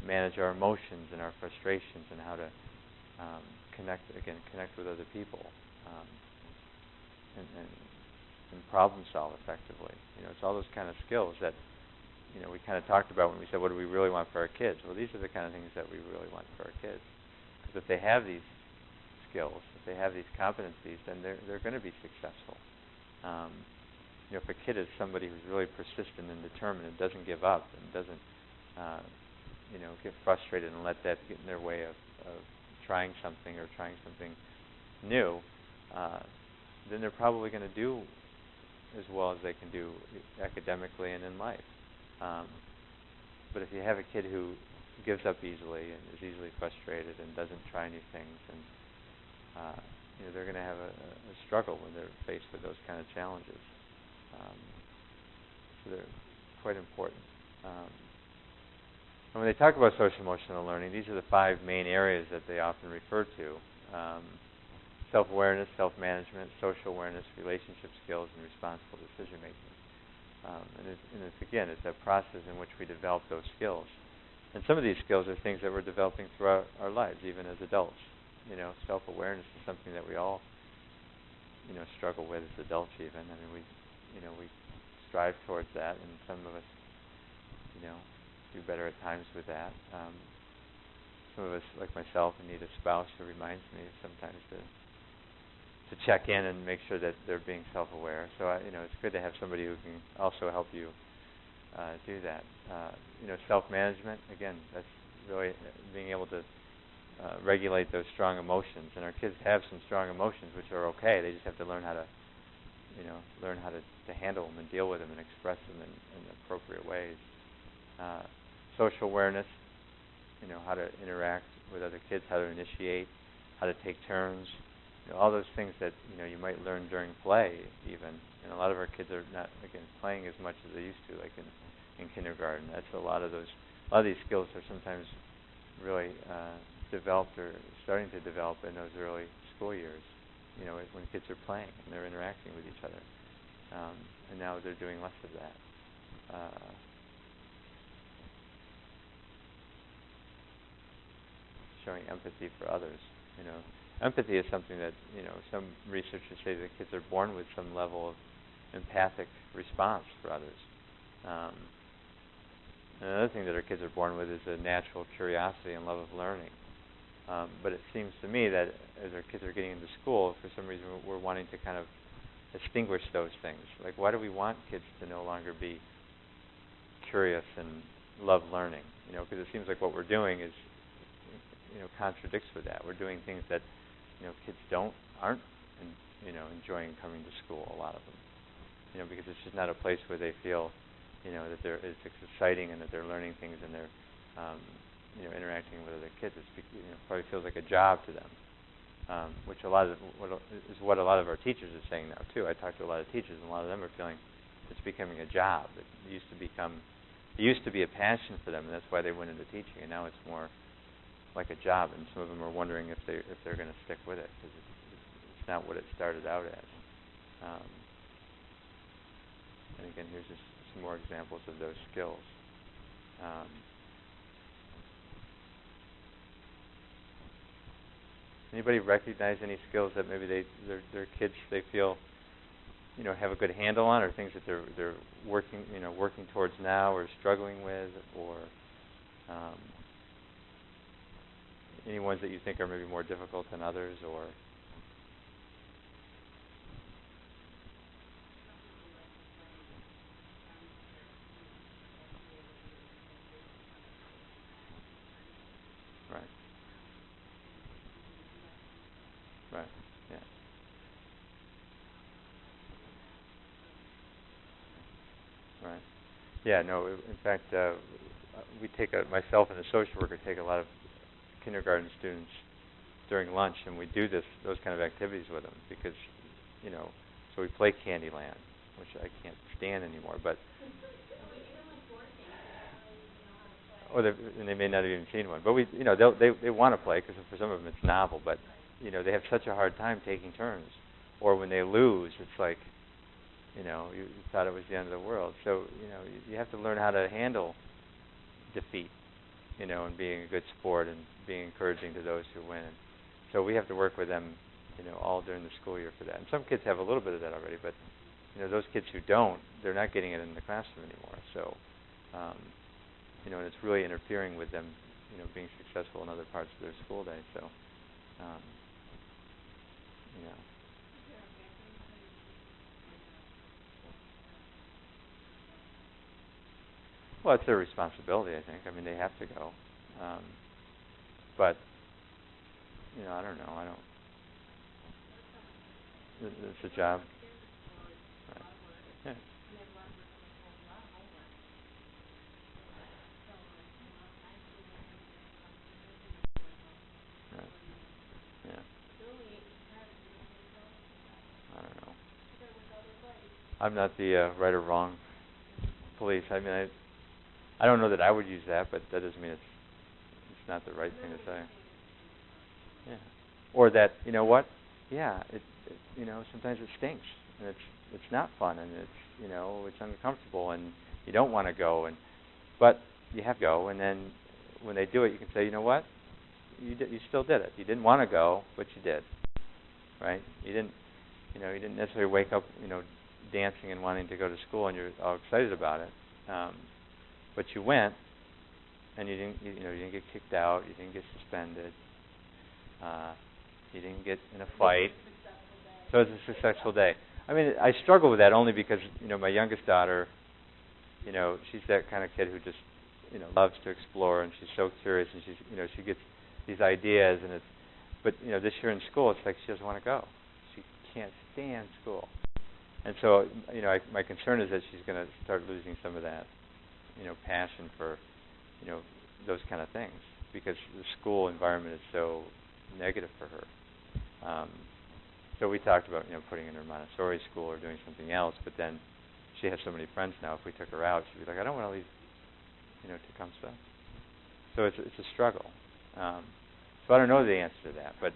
manage our emotions and our frustrations and how to connect with other people, and problem solve effectively. It's all those kind of skills that we kind of talked about when we said, what do we really want for our kids? Well, these are the kind of things that we really want for our kids. Because if they have these skills, if they have these competencies, then they're going to be successful. If a kid is somebody who's really persistent and determined and doesn't give up and doesn't, get frustrated and let that get in their way of trying something or trying something new, then they're probably going to do as well as they can do academically and in life. But if you have a kid who gives up easily and is easily frustrated and doesn't try new things, and they're going to have a struggle when they're faced with those kind of challenges. So they're quite important. And when they talk about social emotional learning, these are the 5 main areas that they often refer to: self-awareness, self-management, social awareness, relationship skills, and responsible decision-making. And it's a process in which we develop those skills. And some of these skills are things that we're developing throughout our lives, even as adults. Self-awareness is something that we all, struggle with as adults even. I mean, we strive towards that, and some of us, do better at times with that. Some of us, like myself, need a spouse who reminds me sometimes to check in and make sure that they're being self-aware. So, it's good to have somebody who can also help you do that. Self-management, again, that's really being able to regulate those strong emotions. And our kids have some strong emotions, which are okay. They just have to learn how to, to handle them and deal with them and express them in appropriate ways. Social awareness, how to interact with other kids, how to initiate, how to take turns. All those things that you might learn during play even. And a lot of our kids are not, again, playing as much as they used to, like in kindergarten. That's a lot of these skills are sometimes really developed or starting to develop in those early school years, when kids are playing and they're interacting with each other. And now they're doing less of that. Showing empathy for others. Empathy is something that, some researchers say that kids are born with some level of empathic response for others. Another thing that our kids are born with is a natural curiosity and love of learning. But it seems to me that as our kids are getting into school, for some reason we're wanting to kind of distinguish those things. Like, why do we want kids to no longer be curious and love learning? Because it seems like what we're doing is, contradicts with that. We're doing things that, kids aren't enjoying coming to school, a lot of them. Because it's just not a place where they feel, that it's exciting and that they're learning things and they're, interacting with other kids. It probably feels like a job to them, which is what a lot of our teachers are saying now too. I talk to a lot of teachers, and a lot of them are feeling it's becoming a job. It used to be a passion for them, and that's why they went into teaching. And now it's more like a job, and some of them are wondering if they're going to stick with it, because it's not what it started out as. And again, here's just some more examples of those skills. Anybody recognize any skills that maybe their kids they feel have a good handle on, or things that they're working towards now or struggling with, or any ones that you think are maybe more difficult than others, or right, yeah, right, yeah. No, in fact, we take myself and a social worker take a lot of kindergarten students during lunch, and we do those kind of activities with them because, so we play Candyland, which I can't stand anymore. But and they may not have even seen one. But they want to play because for some of them it's novel. But they have such a hard time taking turns, or when they lose, it's like, you thought it was the end of the world. So you have to learn how to handle defeat. And being a good sport and being encouraging to those who win. So we have to work with them, all during the school year for that. And some kids have a little bit of that already, but those kids who don't, they're not getting it in the classroom anymore. So, and it's really interfering with them, being successful in other parts of their school day. So, Well, it's their responsibility, I think. I mean, they have to go. But, I don't know. It's a job. Right. Yeah. Right. Yeah. I don't know. I'm not the right or wrong police. I mean, I don't know that I would use that, but that doesn't mean it's not the right thing to say. Yeah. Or that, what? Yeah, sometimes it stinks, and it's not fun, and it's uncomfortable, and you don't want to go, but you have to go, and then when they do it, you can say, you know what? You still did it. You didn't want to go, but you did, right? You didn't necessarily wake up, dancing and wanting to go to school, and you're all excited about it, but you went, and you didn't get kicked out, you didn't get suspended, you didn't get in a fight. So it's a successful day. I mean, I struggle with that only because, my youngest daughter, she's that kind of kid who just, loves to explore, and she's so curious, and she gets these ideas, but this year in school, it's like she doesn't want to go. She can't stand school. And so, my concern is that she's going to start losing some of that, passion for, those kind of things, because the school environment is so negative for her. So we talked about, putting her in her Montessori school or doing something else, but then she has so many friends now. If we took her out, she'd be like, I don't want to leave, Tecumseh. So it's a struggle. So I don't know the answer to that, but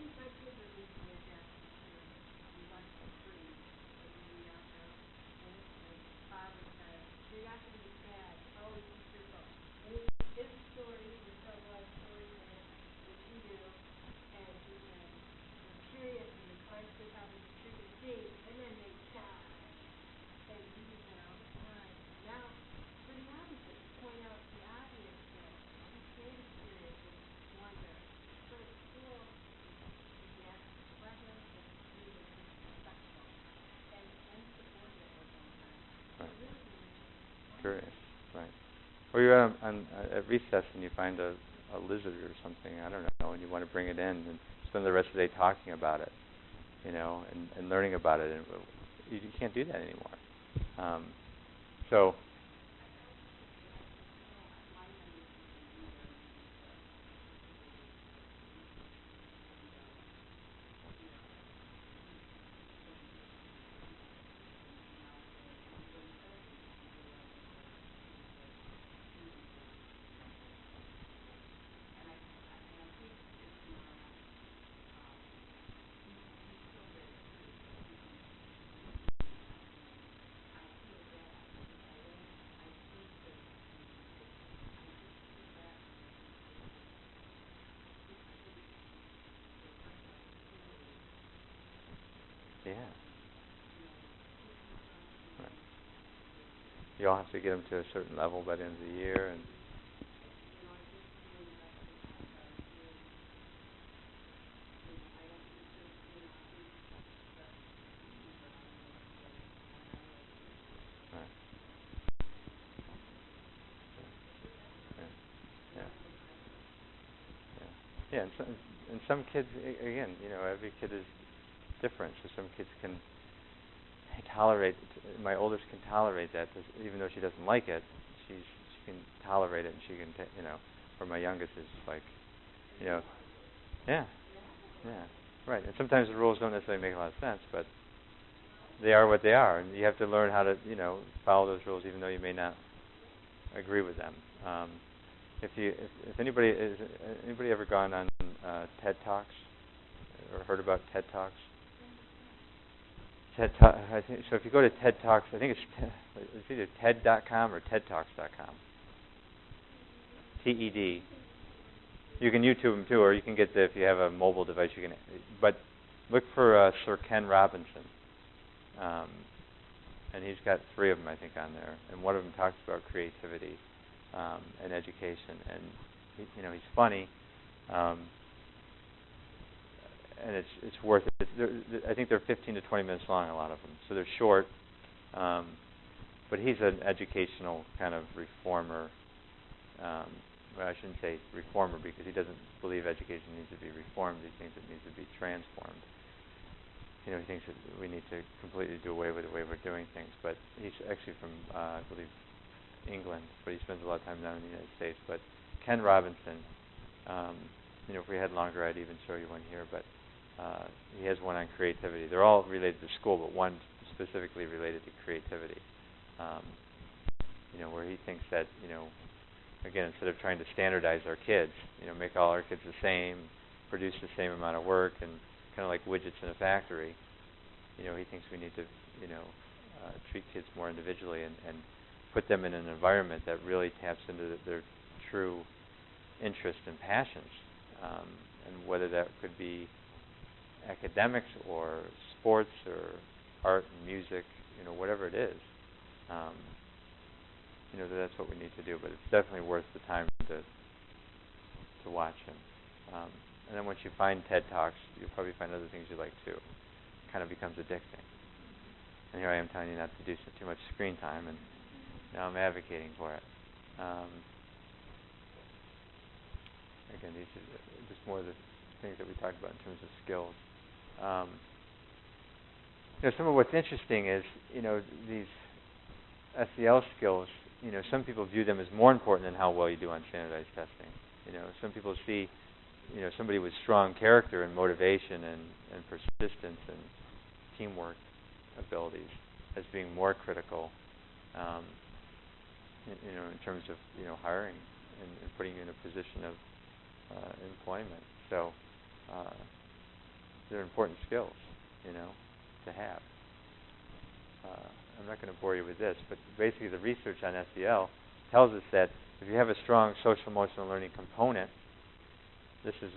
curious, right? Or you're at recess and you find a lizard or something, I don't know, and you want to bring it in and spend the rest of the day talking about it, and learning about it, and you can't do that anymore. So. Yeah. Right. You all have to get them to a certain level by the end of the year, and right. Yeah. Yeah. Yeah. And some kids, again, every kid is different. So some kids can tolerate. My oldest can tolerate that, even though she doesn't like it. She can tolerate it, and she can, Or my youngest is like, yeah, right. And sometimes the rules don't necessarily make a lot of sense, but they are what they are, and you have to learn how to, follow those rules, even though you may not agree with them. If anybody ever gone on TED Talks or heard about TED Talks? So if you go to TED Talks, I think it's either TED.com or TEDTalks.com. TED. You can YouTube them too, or you can get if you have a mobile device, you can. But look for Sir Ken Robinson, and he's got 3 of them, I think, on there. And one of them talks about creativity and education, and he's funny, and it's worth it. I think they're 15 to 20 minutes long, a lot of them, so they're short. But he's an educational kind of reformer. Well, I shouldn't say reformer because he doesn't believe education needs to be reformed. He thinks it needs to be transformed. He thinks that we need to completely do away with the way we're doing things. But he's actually from, I believe, England, but he spends a lot of time down in the United States. But Ken Robinson, if we had longer, I'd even show you one here. But he has one on creativity. They're all related to school, but one specifically related to creativity. Where he thinks that, again, instead of trying to standardize our kids, make all our kids the same, produce the same amount of work, and kind of like widgets in a factory, he thinks we need to, treat kids more individually and put them in an environment that really taps into their true interests and passions, and whether that could be academics or sports or art and music, whatever it is. That's what we need to do, but it's definitely worth the time to watch him. And then once you find TED Talks, you'll probably find other things you like too. It kind of becomes addicting. And here I am telling you not to do too much screen time, and now I'm advocating for it. Again, these are just more of the things that we talked about in terms of skills. Some of what's interesting is, these SEL skills, some people view them as more important than how well you do on standardized testing. Some people see, somebody with strong character and motivation and persistence and teamwork abilities as being more critical, in terms of, hiring and putting you in a position of employment. So they're important skills, to have. I'm not going to bore you with this, but basically the research on SEL tells us that if you have a strong social emotional learning component, this is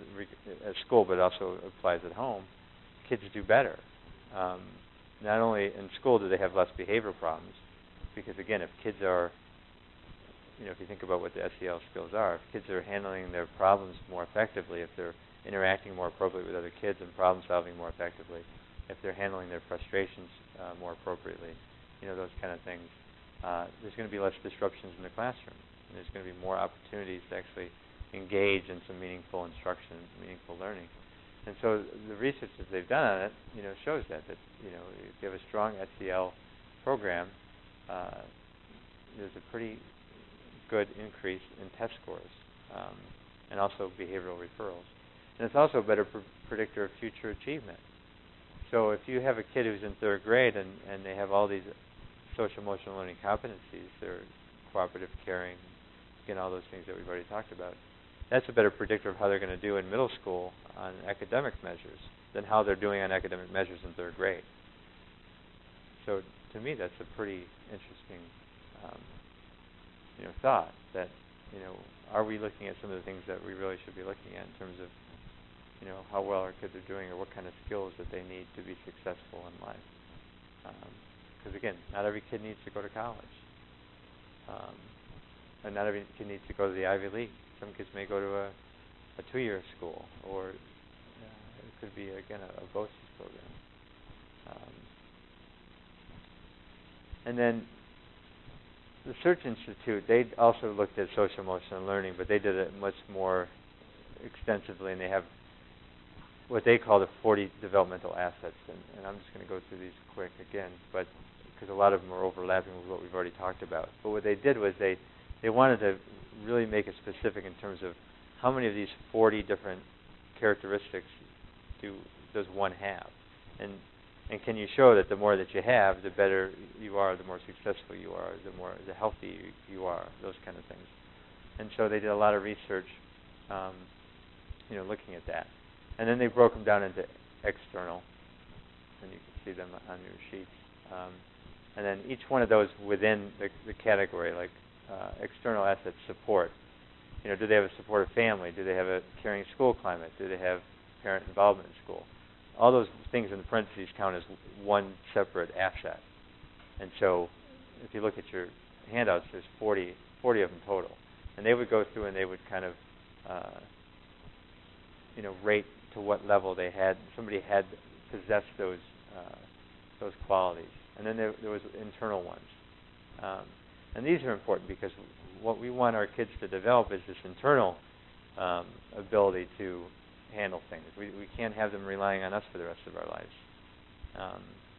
at school but also applies at home, kids do better. Not only in school do they have less behavioral problems, because again, if kids are, if you think about what the SEL skills are, if kids are handling their problems more effectively, if they're interacting more appropriately with other kids and problem solving more effectively, if they're handling their frustrations more appropriately, those kind of things, there's going to be less disruptions in the classroom. And there's going to be more opportunities to actually engage in some meaningful instruction, meaningful learning. And so the research that they've done on it, shows that if you have a strong SEL program, there's a pretty good increase in test scores and also behavioral referrals. And it's also a better predictor of future achievement. So if you have a kid who's in 3rd grade and they have all these social emotional learning competencies, they're cooperative, caring, again, all those things that we've already talked about, that's a better predictor of how they're going to do in middle school on academic measures than how they're doing on academic measures in 3rd grade. So to me, that's a pretty interesting thought that, are we looking at some of the things that we really should be looking at in terms of how well our kids are doing or what kind of skills that they need to be successful in life. Because again, not every kid needs to go to college. And not every kid needs to go to the Ivy League. Some kids may go to a 2-year school, or it could be, again, a BOCES program. And then the Search Institute, they also looked at social emotional learning, but they did it much more extensively, and they have what they call the 40 developmental assets. And I'm just going to go through these quick again, but because a lot of them are overlapping with what we've already talked about. But what they did was they wanted to really make it specific in terms of how many of these 40 different characteristics does one have. And can you show that the more that you have, the better you are, the more successful you are, the healthier you are, those kind of things. And so they did a lot of research, looking at that. And then they broke them down into external, and you can see them on your sheets. And then each one of those within the category, like external assets support. do they have a supportive family? Do they have a caring school climate? Do they have parent involvement in school? All those things in the parentheses count as one separate asset. And so if you look at your handouts, there's 40 of them total. And they would go through and they would kind of, rate to what level they had. Somebody had possessed those qualities. And then there was internal ones. And these are important because what we want our kids to develop is this internal ability to handle things. We can't have them relying on us for the rest of our lives,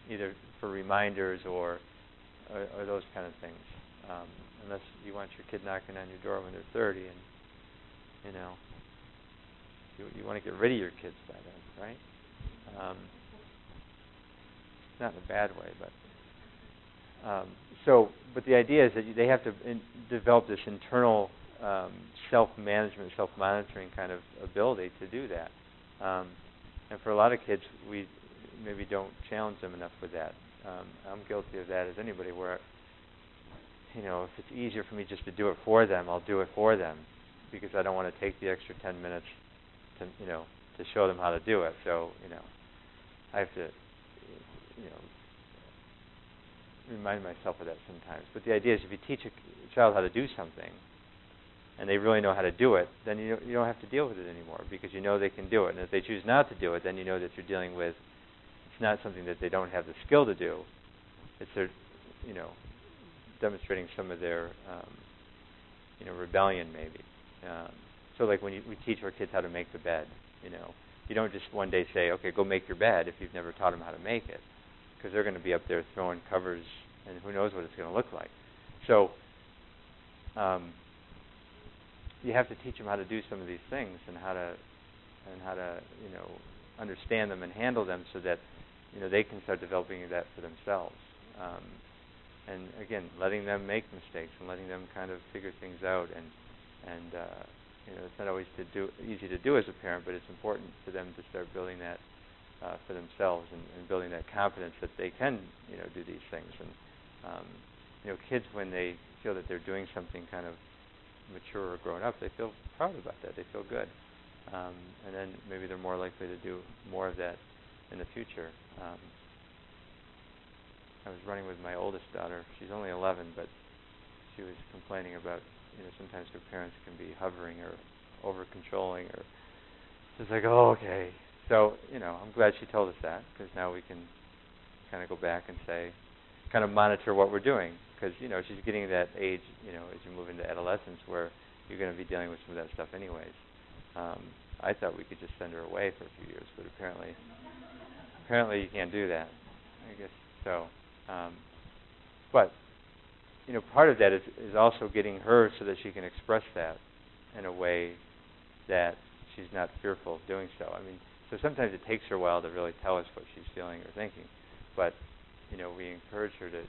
either for reminders or those kind of things. Unless you want your kid knocking on your door when they're 30, and you want to get rid of your kids by then, right? Not in a bad way, but but the idea is that they have to develop this internal self-management, self-monitoring kind of ability to do that. And for a lot of kids, we maybe don't challenge them enough with that. I'm guilty of that as anybody, where if it's easier for me just to do it for them, I'll do it for them because I don't want to take the extra 10 minutes to show them how to do it. So, I have to, remind myself of that sometimes. But the idea is if you teach a child how to do something and they really know how to do it, then you don't have to deal with it anymore because they can do it. And if they choose not to do it, then that you're dealing with, it's not something that they don't have the skill to do. It's their, demonstrating some of their, rebellion maybe. So like when we teach our kids how to make the bed, you don't just one day say, okay, go make your bed if you've never taught them how to make it, because they're going to be up there throwing covers and who knows what it's going to look like. So you have to teach them how to do some of these things and how to understand them and handle them so that they can start developing that for themselves. And again, letting them make mistakes and letting them kind of figure things out. And it's not always easy to do as a parent, but it's important for them to start building that for themselves and building that confidence that they can do these things. And kids, when they feel that they're doing something kind of mature or grown up, they feel proud about that. They feel good. And then maybe they're more likely to do more of that in the future. I was running with my oldest daughter. She's only 11, but she was complaining about, sometimes her parents can be hovering or over-controlling, or just like, oh, okay. So, I'm glad she told us that, because now we can kind of go back and say, kind of monitor what we're doing, because, she's getting to that age, as you move into adolescence, where you're going to be dealing with some of that stuff anyways. I thought we could just send her away for a few years, but apparently you can't do that. I guess so. But part of that is also getting her so that she can express that in a way that she's not fearful of doing so. So sometimes it takes her a while to really tell us what she's feeling or thinking, but we encourage her to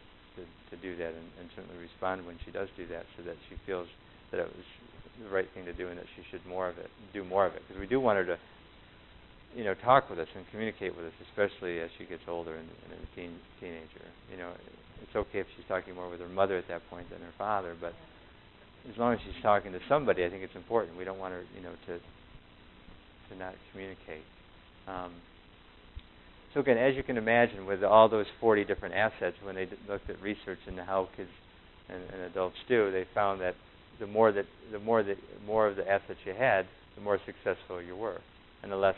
do that and certainly respond when she does do that, so that she feels that it was the right thing to do and that she should do more of it. Because we do want her to talk with us and communicate with us, especially as she gets older and a teenager. It's okay if she's talking more with her mother at that point than her father, but as long as she's talking to somebody, I think it's important. We don't want her, to not communicate. So again, as you can imagine, with all those 40 different assets, when they looked at research into how kids and adults do, they found that the more of the assets you had, the more successful you were, and the less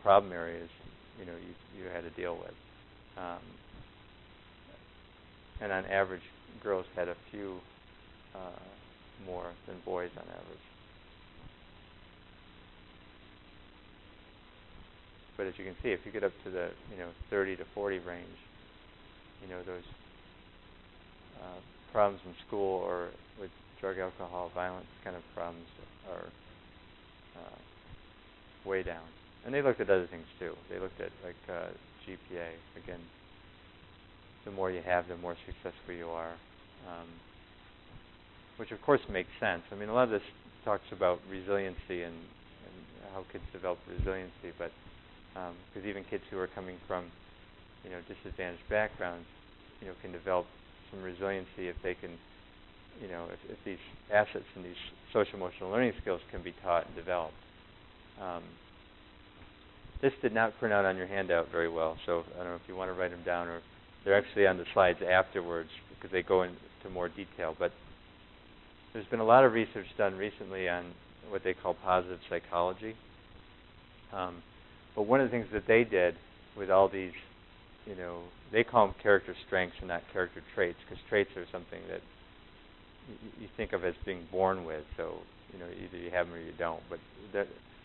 problem areas you had to deal with. And on average, girls had a few more than boys on average. But as you can see, if you get up to the 30 to 40 range, those problems in school or with drug, alcohol, violence kind of problems are way down. And they looked at other things too. They looked at like GPA. Again, the more you have, the more successful you are, which of course makes sense. A lot of this talks about resiliency and how kids develop resiliency, but because even kids who are coming from disadvantaged backgrounds, can develop some resiliency if they can if these assets and these social emotional learning skills can be taught and developed. This did not print out on your handout very well, so I don't know if you want to write them down, or they're actually on the slides afterwards because they go into more detail. But there's been a lot of research done recently on what they call positive psychology. But one of the things that they did with all these, they call them character strengths and not character traits, because traits are something that you think of as being born with. So, either you have them or you don't. But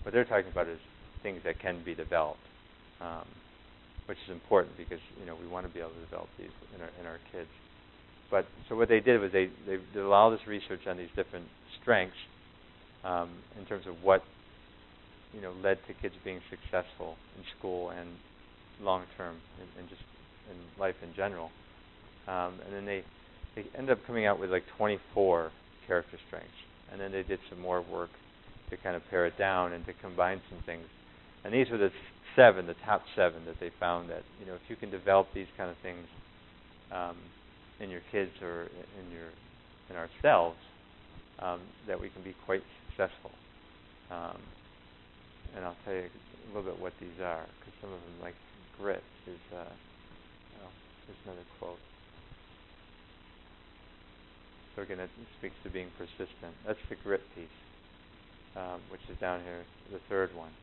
what they're talking about is things that can be developed, which is important because, we want to be able to develop these in our kids. But so what they did was they did all this research on these different strengths in terms of what led to kids being successful in school and long term and just in life in general. And then they ended up coming out with like 24 character strengths. And then they did some more work to kind of pare it down and to combine some things. And these were the top seven that they found that, if you can develop these kind of things in your kids or in ourselves, that we can be quite successful. And I'll tell you a little bit what these are, because some of them, like grit, is, there's another quote. So again, that speaks to being persistent. That's the grit piece, which is down here, the third one.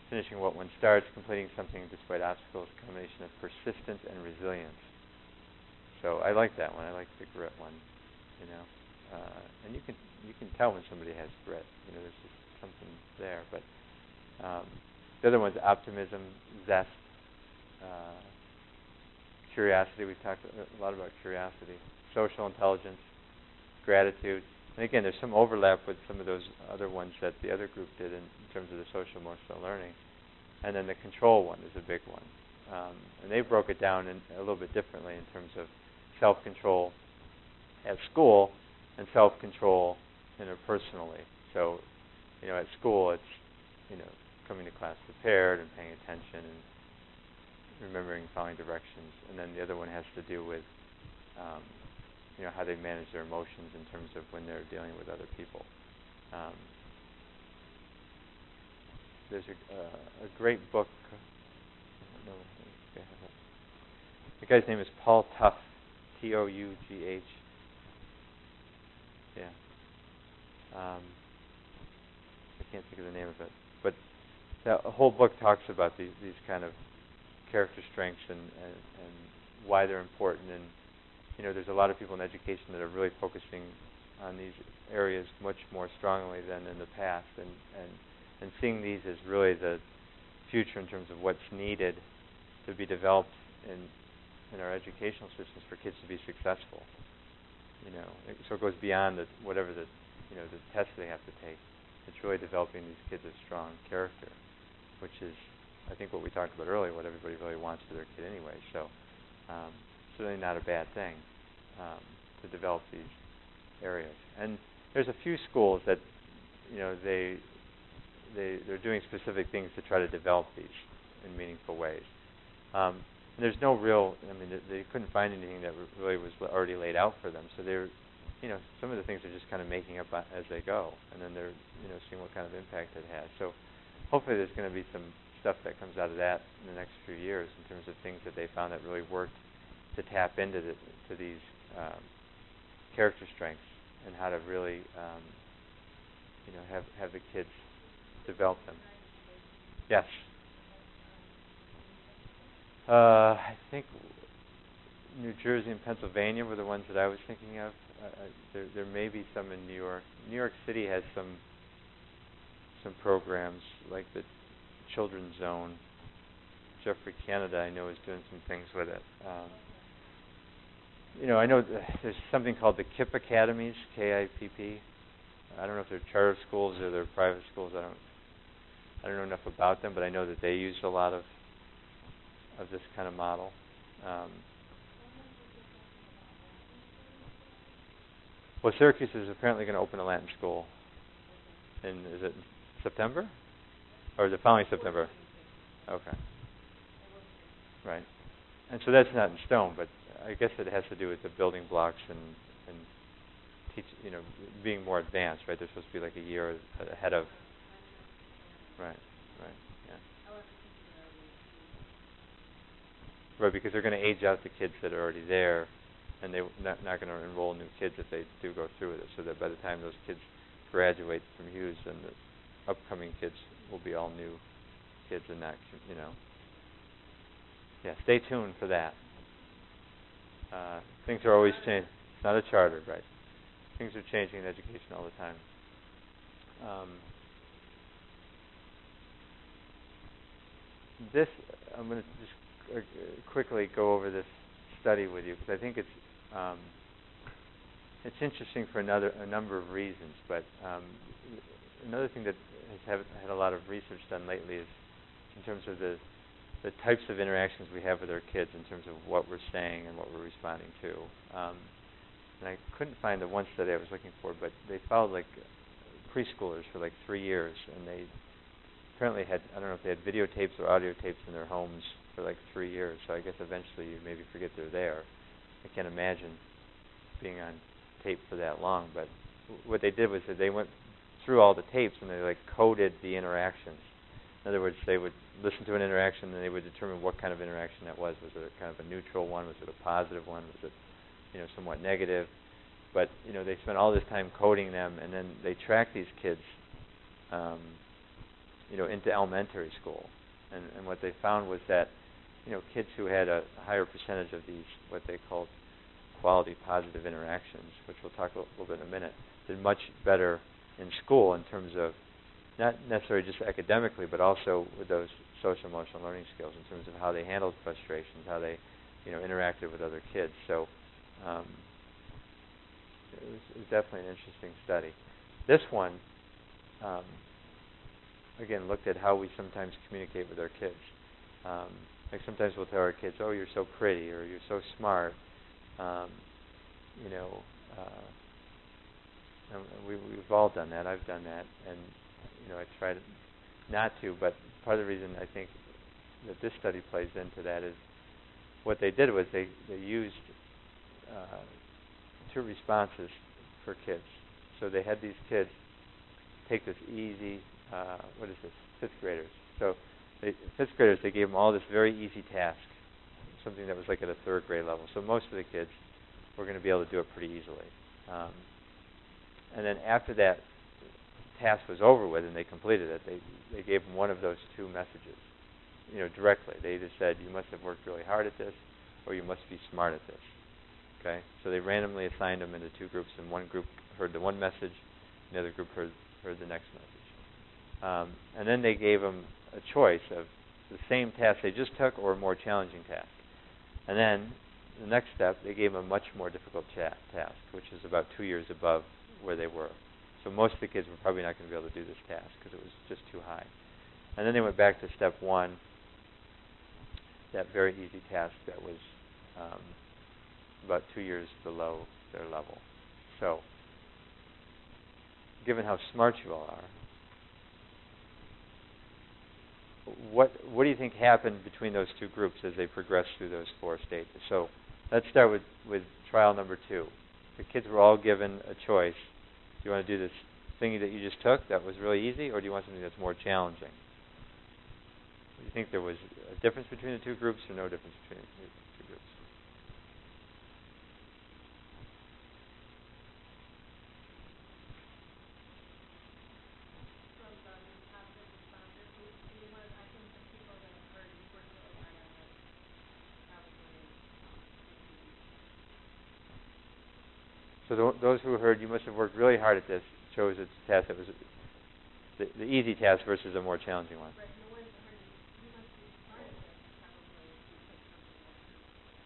Finishing what one starts, completing something despite obstacles, a combination of persistence and resilience. So I like that one. I like the grit one. And you can tell when somebody has grit. There's just something there. But the other one's optimism, zest, curiosity. We've talked a lot about curiosity. Social intelligence, gratitude. And again, there's some overlap with some of those other ones that the other group did in terms of the social emotional learning. And then the control one is a big one. And they broke it down a little bit differently in terms of self-control at school and self-control interpersonally. So, at school it's, coming to class prepared and paying attention and remembering following directions. And then the other one has to do with, how they manage their emotions in terms of when they're dealing with other people. There's a great book. I don't know, the guy's name is Paul Tough, Tough. Yeah. I can't think of the name of it. But the whole book talks about these kind of character strengths and why they're important. And there's a lot of people in education that are really focusing on these areas much more strongly than in the past, and seeing these as really the future in terms of what's needed to be developed in our educational systems for kids to be successful. So it goes beyond whatever the tests they have to take. It's really developing these kids a strong character, which is, I think, what we talked about earlier, what everybody really wants for their kid anyway. So certainly not a bad thing to develop these areas. And there's a few schools that, they're doing specific things to try to develop these in meaningful ways. And there's no real, they couldn't find anything that really was already laid out for them. So they're, some of the things are just kind of making up as they go, and then they're, seeing what kind of impact it has. So hopefully there's going to be some stuff that comes out of that in the next few years in terms of things that they found that really worked to tap into to these character strengths and how to really, have the kids develop them. Yes. I think New Jersey and Pennsylvania were the ones that I was thinking of. There may be some in New York. New York City has some programs like the Children's Zone. Jeffrey Canada, I know, is doing some things with it. I know there's something called the KIPP Academies, K-I-P-P. I don't know if they're charter schools or they're private schools. I don't know enough about them, but I know that they use a lot of this kind of model. Well, Syracuse is apparently going to open a Latin school is it September? Or is it following September? Okay. Right. And so that's not in stone, but I guess it has to do with the building blocks and and teach, being more advanced, right? They're supposed to be like a year ahead of. Right. Yeah. Right, because they're going to age out the kids that are already there, and they're not going to enroll new kids if they do go through with it. So that by the time those kids graduate from Hughes, then the upcoming kids will be all new kids, and not, Yeah, stay tuned for that. Things are always changing. It's not a charter, right? Things are changing in education all the time. I'm going to just quickly go over this study with you, because I think it's interesting for a number of reasons. But another thing that has had a lot of research done lately is in terms of the types of interactions we have with our kids, in terms of what we're saying and what we're responding to. And I couldn't find the one study I was looking for, but they followed like preschoolers for like 3 years, and they apparently had, I don't know if they had videotapes or audio tapes in their homes for like 3 years. So I guess eventually you maybe forget they're there. I can't imagine being on tape for that long. But what they did was that they went through all the tapes and they like coded the interactions. In other words, they would listen to an interaction and they would determine what kind of interaction that was. Was it a kind of a neutral one? Was it a positive one? Was it, somewhat negative? But they spent all this time coding them, and then they tracked these kids, into elementary school. And what they found was that, kids who had a higher percentage of these, what they called quality positive interactions, which we'll talk a little bit in a minute, did much better in school in terms of not necessarily just academically, but also with those social emotional learning skills, in terms of how they handled frustrations, how they, interacted with other kids. So it was definitely an interesting study. This one, again, looked at how we sometimes communicate with our kids. Like sometimes we'll tell our kids, "Oh, you're so pretty," or "You're so smart." And we've all done that. I've done that, and I try not to. But part of the reason I think that this study plays into that is what they did was they used 2 responses for kids. So they had these kids take this easy, fifth graders. So fifth graders, they gave them all this very easy task, something that was like at a 3rd grade level. So most of the kids were going to be able to do it pretty easily. And then after that task was over with and they completed it, they gave them one of those 2 messages, directly. They either said, "You must have worked really hard at this," or "You must be smart at this." Okay? So they randomly assigned them into 2 groups, and one group heard the one message, and the other group heard the next message. And then they gave them a choice of the same task they just took or a more challenging task. And then the next step, they gave them a much more difficult task, which is about 2 years above where they were. So most of the kids were probably not going to be able to do this task because it was just too high. And then they went back to step 1, that very easy task that was about 2 years below their level. So, given how smart you all are, what do you think happened between those 2 groups as they progressed through those 4 stages? So, let's start with trial number 2. The kids were all given a choice. Do you want to do this thingy that you just took that was really easy, or do you want something that's more challenging? Do you think there was a difference between the 2 groups, or no difference between the 2 groups? So those who heard, "You must have worked really hard at this," chose a task that was the easy task versus a more challenging one.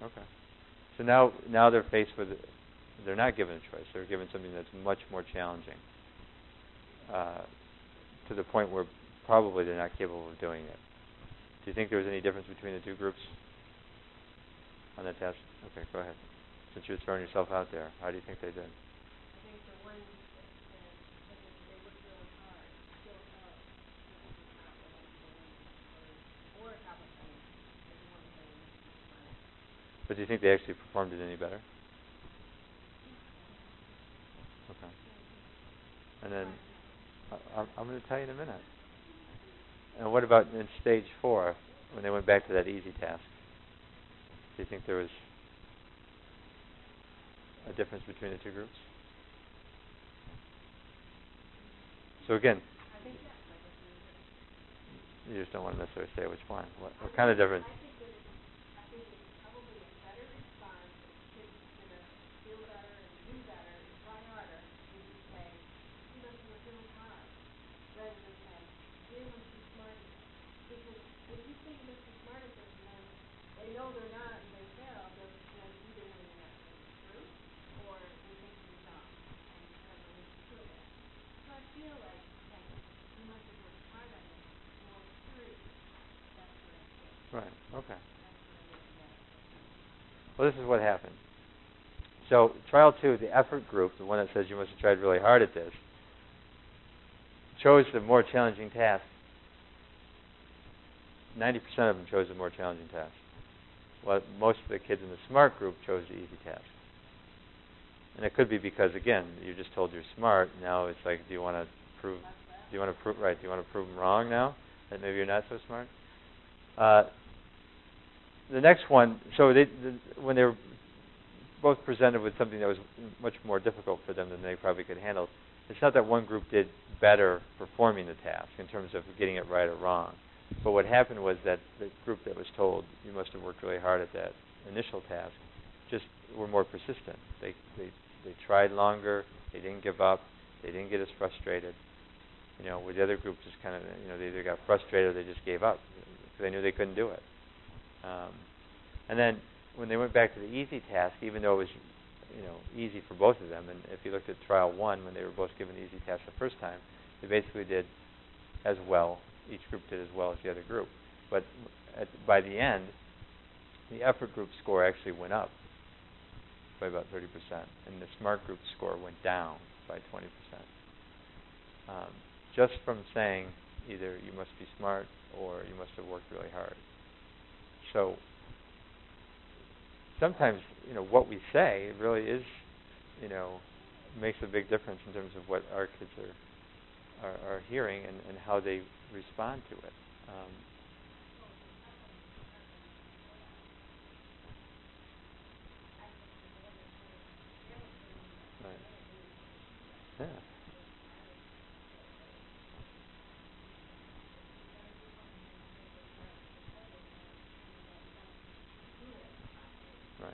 Okay. So now they're faced with, they're not given a choice. They're given something that's much more challenging, to the point where probably they're not capable of doing it. Do you think there was any difference between the 2 groups on that test? Okay, go ahead. Since you're throwing yourself out there, how do you think they did? I think the ones that they worked really hard, still up, or have a thing, is the one thing. But do you think they actually performed it any better? And then I'm going to tell you in a minute. And what about in stage 4, when they went back to that easy task? Do you think there was a difference between the two groups? So again, you just don't want to necessarily say which one. What kind of difference? I think it's probably a better response if kids are going to feel better and do better and try harder if you say, she must have worked really hard, rather than say, gee, when she's smart. Because if you say you must be smart at this and then they know they're not and they fail, then either know you're not really true or they think you're dumb and never really feel that. So I feel like you must have worked hard on this more serious. That's what I think. Right, okay. Well, this is what happened. So, trial 2, the effort group, the one that says you must have tried really hard at this, chose the more challenging task. 90% of them chose the more challenging task. Well, most of the kids in the smart group chose the easy task. And it could be because, again, you're just told you're smart. Now it's like, do you want to prove them wrong now that maybe you're not so smart? The next one, so when they were both presented with something that was much more difficult for them than they probably could handle, it's not that one group did better performing the task in terms of getting it right or wrong. But what happened was that the group that was told, you must have worked really hard at that initial task, just were more persistent. They tried longer, they didn't give up, they didn't get as frustrated. With the other group, just kind of, they either got frustrated or they just gave up because they knew they couldn't do it. And then when they went back to the easy task, even though it was, easy for both of them, and if you looked at trial 1, when they were both given the easy task the first time, they basically did as well. Each group did as well as the other group. But by the end, the effort group score actually went up by about 30%, and the smart group score went down by 20%. Just from saying either you must be smart or you must have worked really hard. So sometimes, what we say really is, makes a big difference in terms of what our kids are hearing and how they respond to it. Right. Yeah. Right.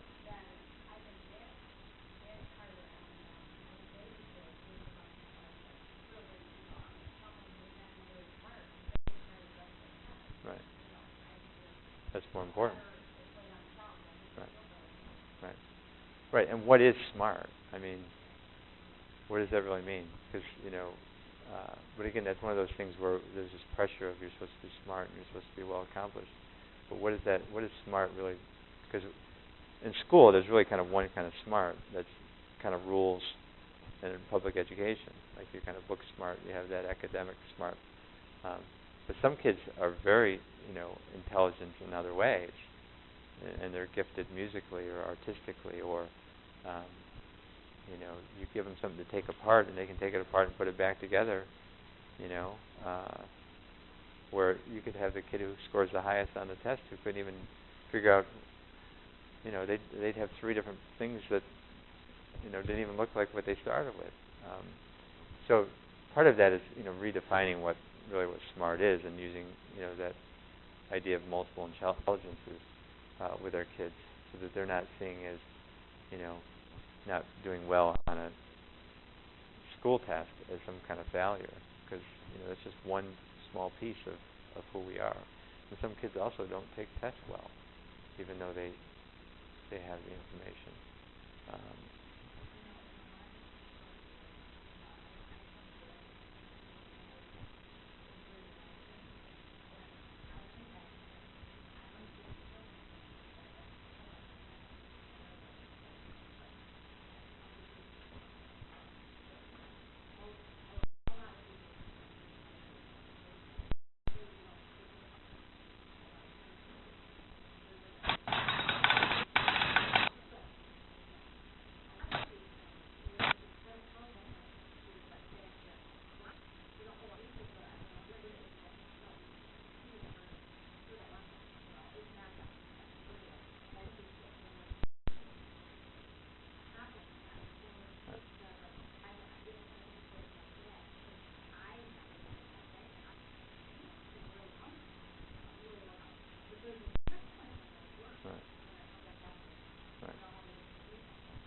Right. That's more important. Right. Right. Right. And what is smart? I mean, what does that really mean? Because, but again, that's one of those things where there's this pressure of you're supposed to be smart and you're supposed to be well accomplished. But what is smart really? Because in school, there's really kind of one kind of smart that's kind of rules in public education. Like you're kind of book smart, you have that academic smart. But some kids are very, intelligent in other ways, and they're gifted musically or artistically, or you give them something to take apart, and they can take it apart and put it back together. Where you could have the kid who scores the highest on the test who couldn't even figure out. They'd have 3 different things that didn't even look like what they started with. So part of that is redefining what smart is, and using that idea of multiple intelligences with our kids, so that they're not seeing as not doing well on a school test as some kind of failure, because that's just one small piece of who we are. And some kids also don't take tests well, even though they have the information.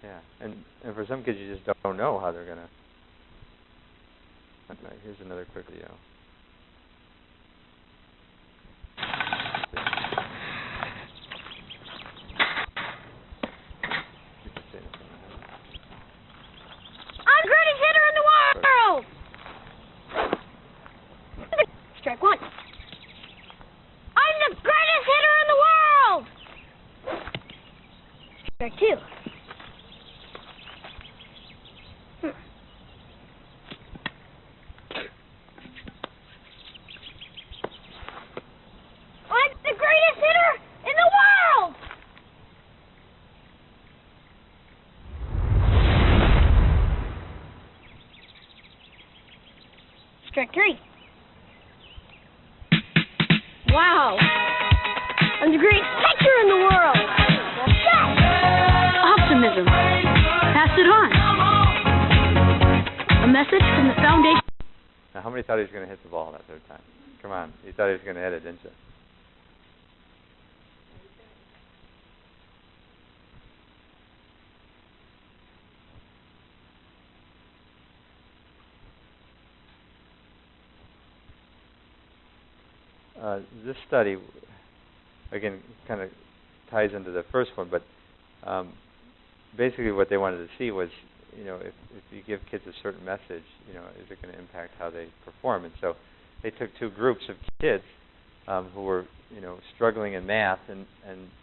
Yeah, and for some kids, you just don't know how they're gonna. Okay, here's another quick video. I'm the greatest hitter in the world! Strike one. I'm the greatest hitter in the world! Strike two. I'm the greatest hitter in the world! Strike three. Wow. I'm the greatest pitcher in the world. Yes. Optimism. Pass it on. A message from the foundation. Now, how many thought he was going to hit the ball that third time? Come on, you thought he was going to hit it, didn't you? This study, again, kind of ties into the first one, but basically what they wanted to see was, if you give kids a certain message, is it going to impact how they perform? And so they took two groups of kids who were, struggling in math, and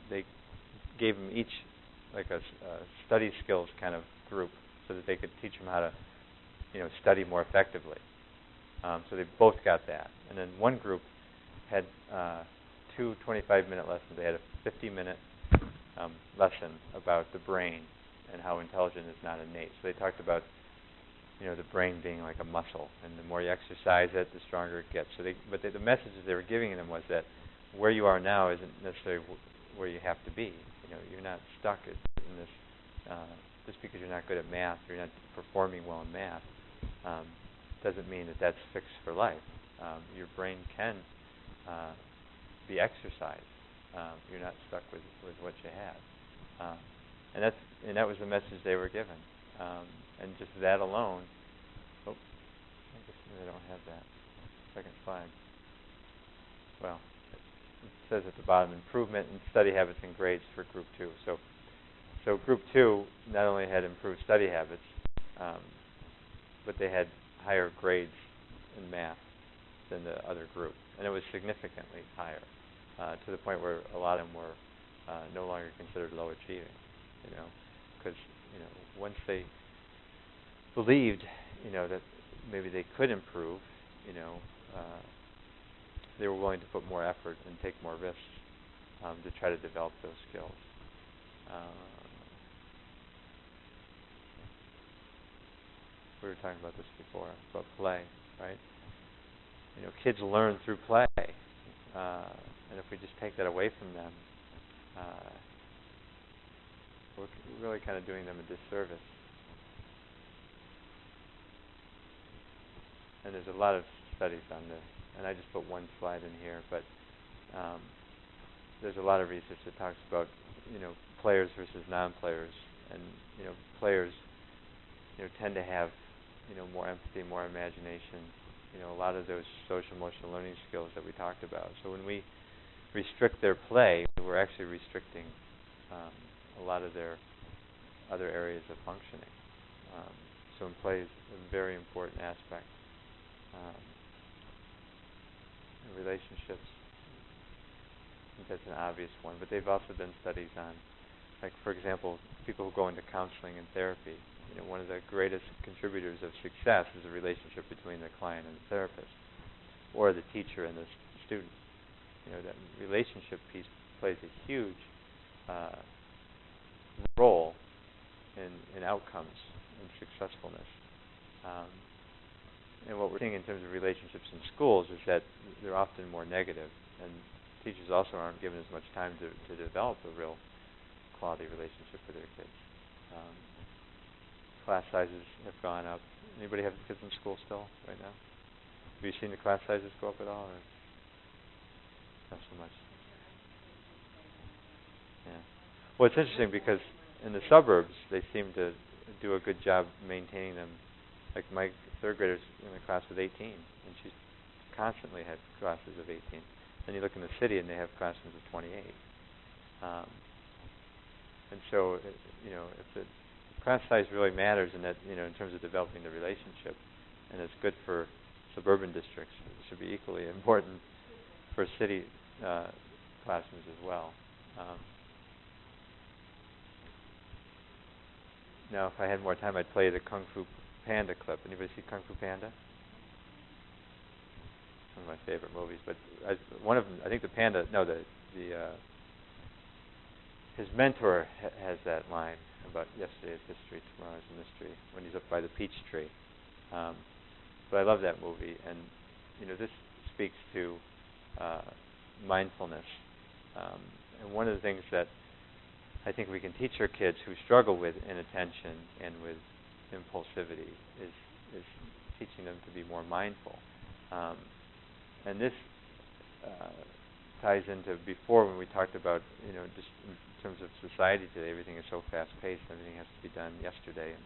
they gave them each like a study skills kind of group so that they could teach them how to, study more effectively. So they both got that. And then one group had two 25-minute lessons. They had a 50-minute lesson about the brain and how intelligence is not innate. So they talked about, the brain being like a muscle, and the more you exercise it, the stronger it gets. So the messages they were giving them was that where you are now isn't necessarily where you have to be. You're not stuck in this just because you're not good at math or you're not performing well in math. Doesn't mean that that's fixed for life. Your brain can be exercised. You're not stuck with what you have, and that was the message they were given. And just that alone. Oh, I guess they don't have that second slide. Well, it says at the bottom, improvement in study habits and grades for Group 2. So Group 2 not only had improved study habits, but they had higher grades in math than the other group, and it was significantly higher, to the point where a lot of them were no longer considered low achieving, because once they believed, that maybe they could improve, they were willing to put more effort and take more risks to try to develop those skills. We were talking about this before, about play, right? Kids learn through play, and if we just take that away from them, we're really kind of doing them a disservice. And there's a lot of studies on this, and I just put one slide in here, but there's a lot of research that talks about, players versus non-players, and, players, tend to have, more empathy, more imagination, a lot of those social emotional learning skills that we talked about. So when we restrict their play, we're actually restricting a lot of their other areas of functioning. So play is a very important aspect. Relationships, I think that's an obvious one, but they've also done studies on, like, for example, people who go into counseling and therapy. One of the greatest contributors of success is a relationship between the client and the therapist, or the teacher and the student. That relationship piece plays a huge role in outcomes and successfulness. And what we're seeing in terms of relationships in schools is that they're often more negative, and teachers also aren't given as much time to develop a real quality relationship with their kids. Class sizes have gone up. Anybody have kids in school still right now? Have you seen the class sizes go up at all, or not so much? Yeah. Well, it's interesting because in the suburbs, they seem to do a good job maintaining them. Like my third grader's in a class with 18, and she's constantly had classes of 18. Then you look in the city, and they have classrooms of 28. And so, if the class size really matters, in that, in terms of developing the relationship, and it's good for suburban districts, it should be equally important for city classrooms as well. Now, if I had more time, I'd play the Kung Fu Panda clip. Anybody see Kung Fu Panda? One of my favorite movies. But one of them, I think the panda. No, his mentor has that line about yesterday is history, tomorrow is a mystery, when he's up by the peach tree. But I love that movie, and this speaks to mindfulness. And one of the things that I think we can teach our kids who struggle with inattention and with impulsivity is teaching them to be more mindful. And this ties into before when we talked about, just in terms of society today, everything is so fast-paced, everything has to be done yesterday, and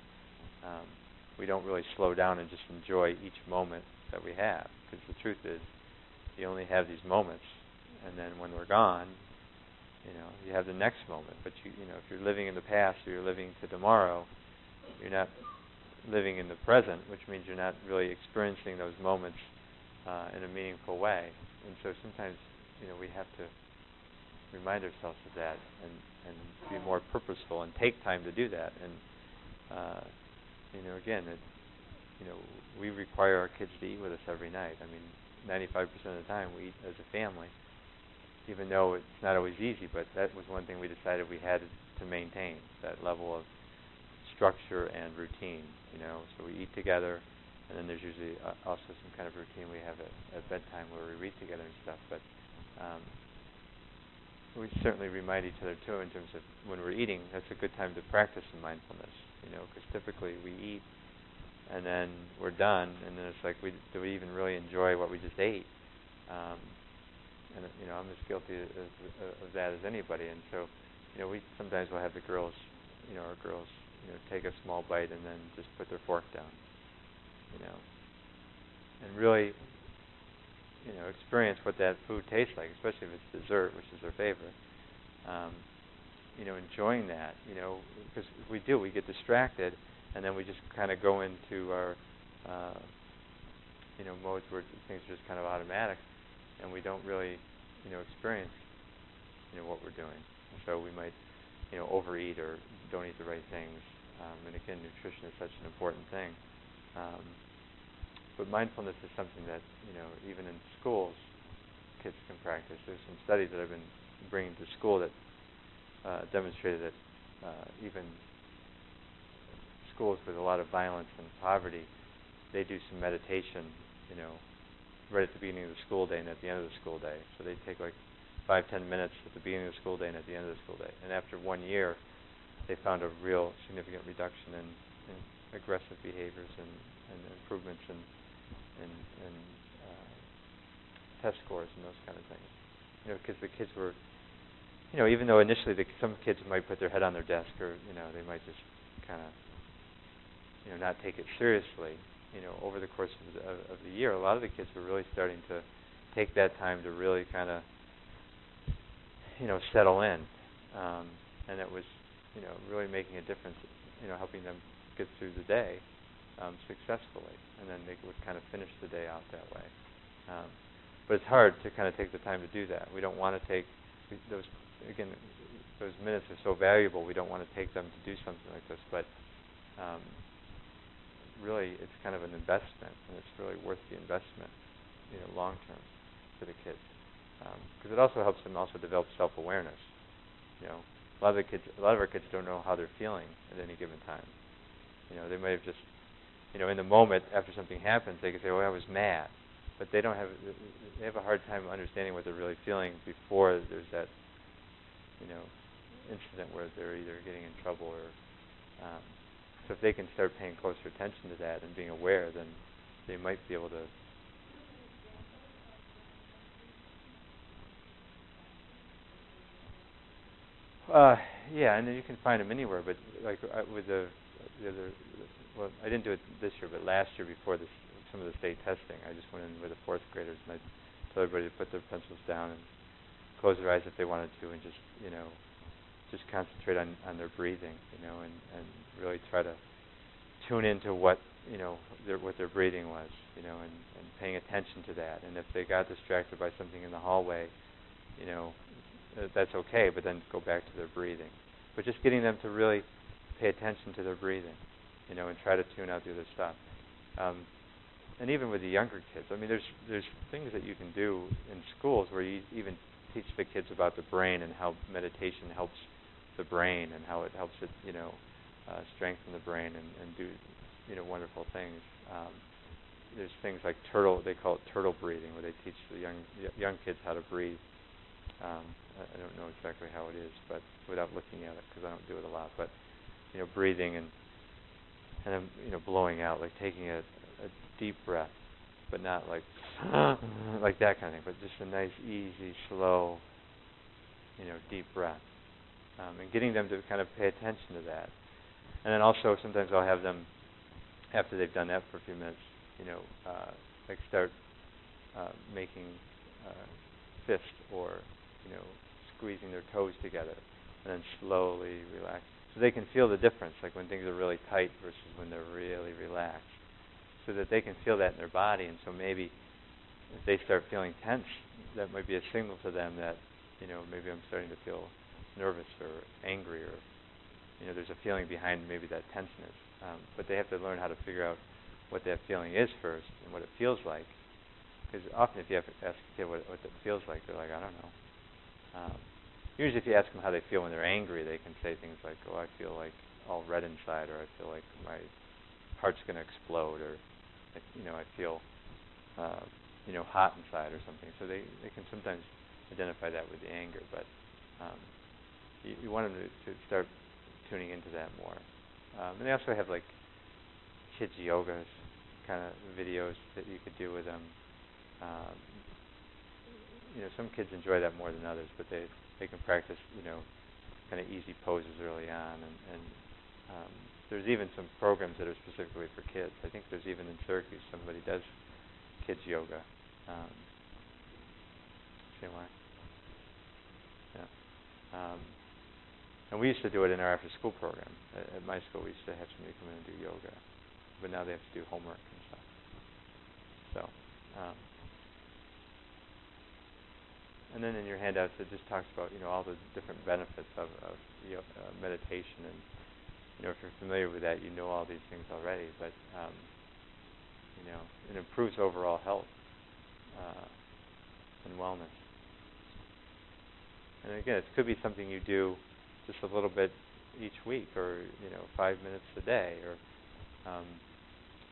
we don't really slow down and just enjoy each moment that we have, because the truth is you only have these moments, and then when we're gone, you have the next moment. But if you're living in the past or you're living to tomorrow, you're not living in the present, which means you're not really experiencing those moments in a meaningful way. And so sometimes, we have to remind ourselves of that and be more purposeful and take time to do that. And again, we require our kids to eat with us every night. I mean, 95% of the time we eat as a family, even though it's not always easy. But that was one thing we decided we had to maintain, that level of structure and routine. So we eat together, and then there's usually also some kind of routine we have at bedtime where we read together and stuff. But we certainly remind each other too, in terms of when we're eating, that's a good time to practice some mindfulness. Because typically we eat and then we're done, and then it's like, do we even really enjoy what we just ate? And I'm as guilty of that as anybody. And so, we sometimes will have the girls, our girls, take a small bite and then just put their fork down, and really, experience what that food tastes like, especially if it's dessert, which is their favorite. Enjoying that, because if we do, we get distracted, and then we just kind of go into our, modes where things are just kind of automatic, and we don't really, experience, what we're doing. And so we might, overeat or don't eat the right things. And again, nutrition is such an important thing. But mindfulness is something that, even in schools, kids can practice. There's some studies that I've been bringing to school that demonstrated that even schools with a lot of violence and poverty, they do some meditation, right at the beginning of the school day and at the end of the school day. So they take like 5-10 minutes at the beginning of the school day and at the end of the school day. And after 1 year, they found a real significant reduction in aggressive behaviors and improvements in test scores and those kind of things. Because the kids were, even though initially some kids might put their head on their desk, or they might just kind of, not take it seriously. Over the course of the year, a lot of the kids were really starting to take that time to really kind of, settle in, and it was, really making a difference, helping them get through the day successfully, and then they would kind of finish the day out that way. But it's hard to kind of take the time to do that. We don't want to take those, again, those minutes are so valuable. We don't want to take them to do something like this, but really it's kind of an investment, and it's really worth the investment, long term for the kids, because it also helps them also develop self-awareness. A lot of our kids don't know how they're feeling at any given time. They might have just, in the moment after something happens, they can say, "Oh, I was mad," but they have a hard time understanding what they're really feeling before there's that, incident where they're either getting in trouble or. So if they can start paying closer attention to that and being aware, then they might be able to. Yeah, and then you can find them anywhere. But like with the other, well, I didn't do it this year, but last year before this, some of the state testing, I just went in with the fourth graders and I told everybody to put their pencils down and close their eyes if they wanted to, and just just concentrate on their breathing, and really try to tune into what what their breathing was, and paying attention to that. And if they got distracted by something in the hallway, that's okay, but then go back to their breathing. But just getting them to really pay attention to their breathing, and try to tune out the other stuff. And even with the younger kids, I mean, there's things that you can do in schools where you even teach the kids about the brain and how meditation helps the brain and how it helps it, strengthen the brain and do, wonderful things. There's things like they call it turtle breathing, where they teach the young kids how to breathe. I don't know exactly how it is, but without looking at it, because I don't do it a lot. But breathing and then blowing out, like taking a deep breath, but not like like that kind of thing, but just a nice, easy, slow, deep breath, and getting them to kind of pay attention to that. And then also sometimes I'll have them, after they've done that for a few minutes, like start making fists or squeezing their toes together, and then slowly relax, so they can feel the difference, like when things are really tight versus when they're really relaxed, so that they can feel that in their body. And so maybe if they start feeling tense, that might be a signal to them that maybe I'm starting to feel nervous or angry, or there's a feeling behind maybe that tenseness. But they have to learn how to figure out what that feeling is first and what it feels like. Because often if you have to ask a kid what it feels like, they're like, I don't know. Usually if you ask them how they feel when they're angry, they can say things like, oh, I feel like all red inside, or I feel like my heart's going to explode, or I feel hot inside or something. So they can sometimes identify that with the anger, but you want them to start tuning into that more. And they also have like kids yoga kind of videos that you could do with them. Some kids enjoy that more than others, but they can practice kind of easy poses early on, and there's even some programs that are specifically for kids. I think there's even in Syracuse somebody does kids yoga. CNY. Yeah. And we used to do it in our after-school program. At my school, we used to have somebody come in and do yoga, but now they have to do homework and stuff. So, and then in your handouts, it just talks about all the different benefits of meditation, and if you're familiar with that, you know all these things already. But it improves overall health and wellness. And again, it could be something you do just a little bit each week, or 5 minutes a day. Or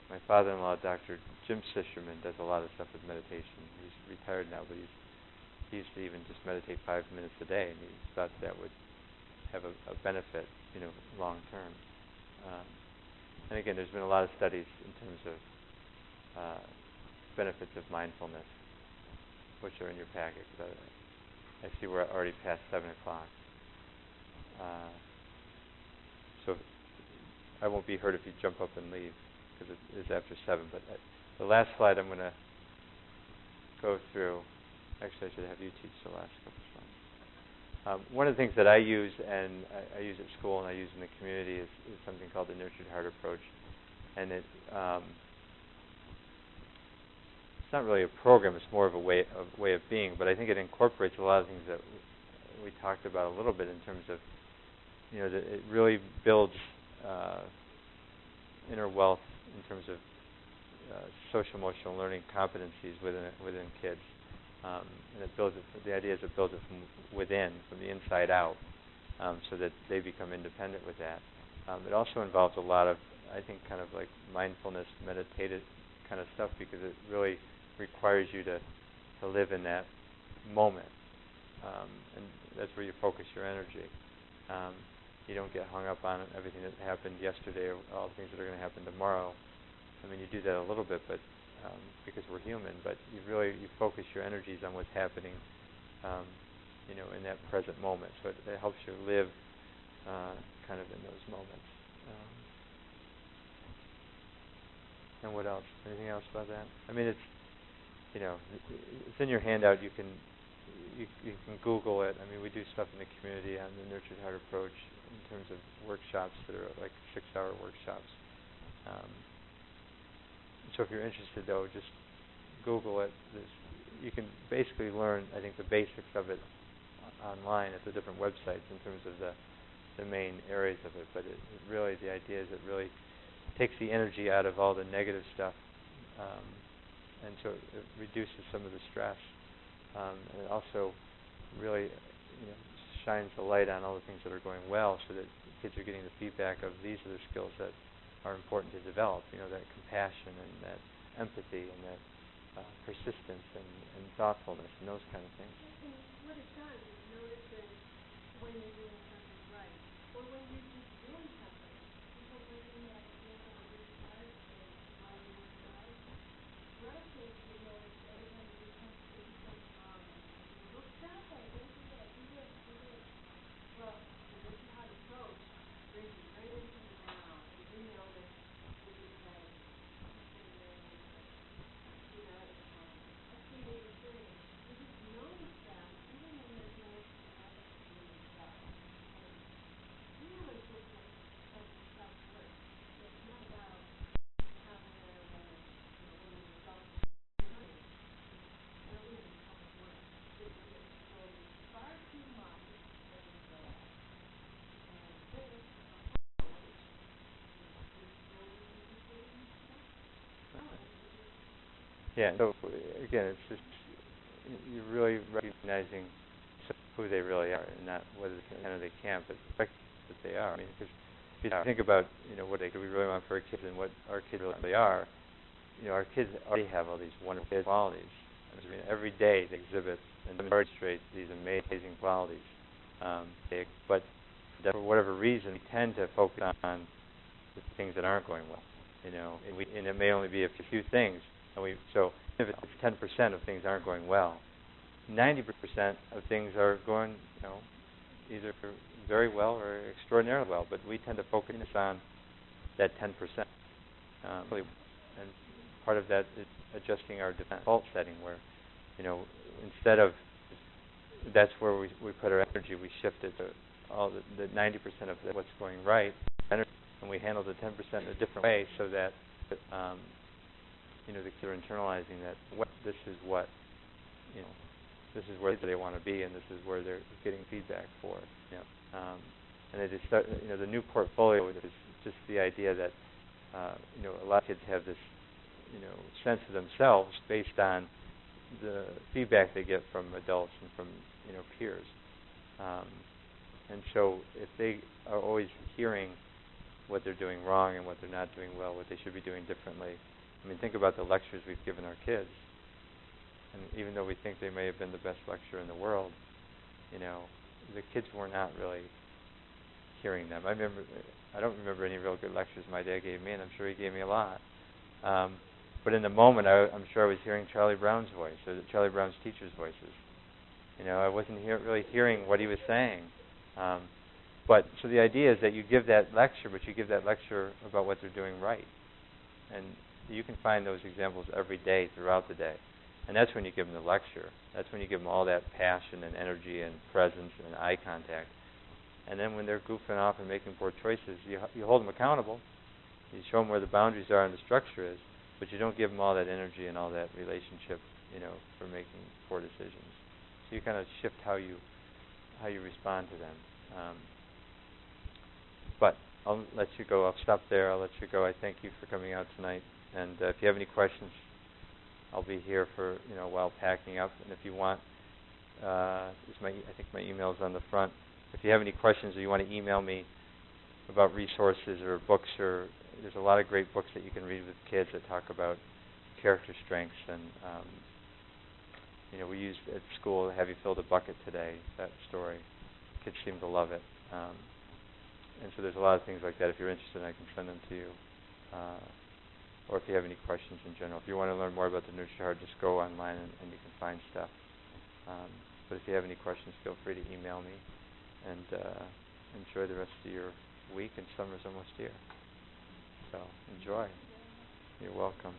my father-in-law, Dr. Jim Sisherman, does a lot of stuff with meditation. He's retired now, but he used to even just meditate 5 minutes a day, and he thought that would have a benefit, long term. And again, there's been a lot of studies in terms of benefits of mindfulness, which are in your packet. I see we're already past 7 o'clock. So I won't be hurt if you jump up and leave, because it is after 7. But the last slide I'm going to go through, actually I should have you teach the last couple slides. One of the things that I use, and I use at school and I use in the community, is something called the Nurtured Heart approach. And it's not really a program, it's more of a way of being, but I think it incorporates a lot of things that we talked about a little bit in terms of, that it really builds inner wealth in terms of social emotional learning competencies within kids. And it builds it. The idea is it builds it from within, from the inside out, so that they become independent with that. It also involves a lot of, I think, kind of like mindfulness, meditative kind of stuff, because it really requires you to live in that moment, and that's where you focus your energy. You don't get hung up on everything that happened yesterday or all the things that are going to happen tomorrow. I mean, you do that a little bit, but because we're human, but you focus your energies on what's happening, in that present moment. So it helps you live kind of in those moments. And what else? Anything else about that? I mean, it's in your handout. You can Google it. I mean, we do stuff in the community on the Nurtured Heart approach in terms of workshops that are like 6-hour workshops. So if you're interested, though, just Google it. You can basically learn, I think, the basics of it online at the different websites in terms of the main areas of it. But it really, the idea is it really takes the energy out of all the negative stuff, and so it reduces some of the stress, and it also really shines the light on all the things that are going well, so that kids are getting the feedback of these are the skills that are important to develop, that compassion and that empathy and that persistence and thoughtfulness and those kind of things. And what it does is notice that when you're doing something right, or when you're just doing something, people bring that example of this part and why you work right. The other thing you notice every time you do something, look that way, don't do that, do this, do this. Well, this is how to coach, brings you right into the now. And you notice what you say, that's the way you're doing it. You just notice them, even when they're doing stuff. And really just like self-worth. It's not about having a when the results are coming. I don't mean self-worth. It goes far too much than you go at. And this is Yeah. So again, it's just you're really recognizing who they really are, and not whether they can, but the fact that they are. I mean, because if you think about what we really want for our kids and what our kids really are, our kids already have all these wonderful qualities. I mean, every day they exhibit and demonstrate these amazing qualities. But for whatever reason, we tend to focus on the things that aren't going well. And it may only be a few things. So if it's 10% of things aren't going well, 90% of things are going, either very well or extraordinarily well. But we tend to focus on that 10%. And part of that is adjusting our default setting, where, instead of that's where we put our energy, we shift it to all the 90% of what's going right, and we handle the 10% in a different way, so that the kids are internalizing that this is where they want to be, and this is where they're getting feedback for. And they just start, the new portfolio is just the idea that a lot of kids have this sense of themselves based on the feedback they get from adults and from peers. And so if they are always hearing what they're doing wrong and what they're not doing well, what they should be doing differently. I mean, think about the lectures we've given our kids. And even though we think they may have been the best lecturer in the world, the kids were not really hearing them. I don't remember any real good lectures my dad gave me, and I'm sure he gave me a lot. But in the moment, I'm sure I was hearing Charlie Brown's voice, or Charlie Brown's teachers' voices. I wasn't really hearing what he was saying. But so the idea is that you give that lecture, but you give that lecture about what they're doing right. And you can find those examples every day throughout the day. And that's when you give them the lecture. That's when you give them all that passion and energy and presence and eye contact. And then when they're goofing off and making poor choices, you hold them accountable. You show them where the boundaries are and the structure is, but you don't give them all that energy and all that relationship, for making poor decisions. So you kind of shift how you respond to them. But I'll let you go. I'll stop there. I'll let you go. I thank you for coming out tonight. And if you have any questions, I'll be here for while packing up. And if you want, I think my email is on the front. If you have any questions or you want to email me about resources or books, or there's a lot of great books that you can read with kids that talk about character strengths. And we used at school, "Have you filled a bucket today?" That story. Kids seem to love it. And so there's a lot of things like that. If you're interested, I can send them to you. Or if you have any questions in general. If you want to learn more about the Nurtured Heart, just go online and you can find stuff. But if you have any questions, feel free to email me. And enjoy the rest of your week, and summer's almost here. So enjoy. You're welcome.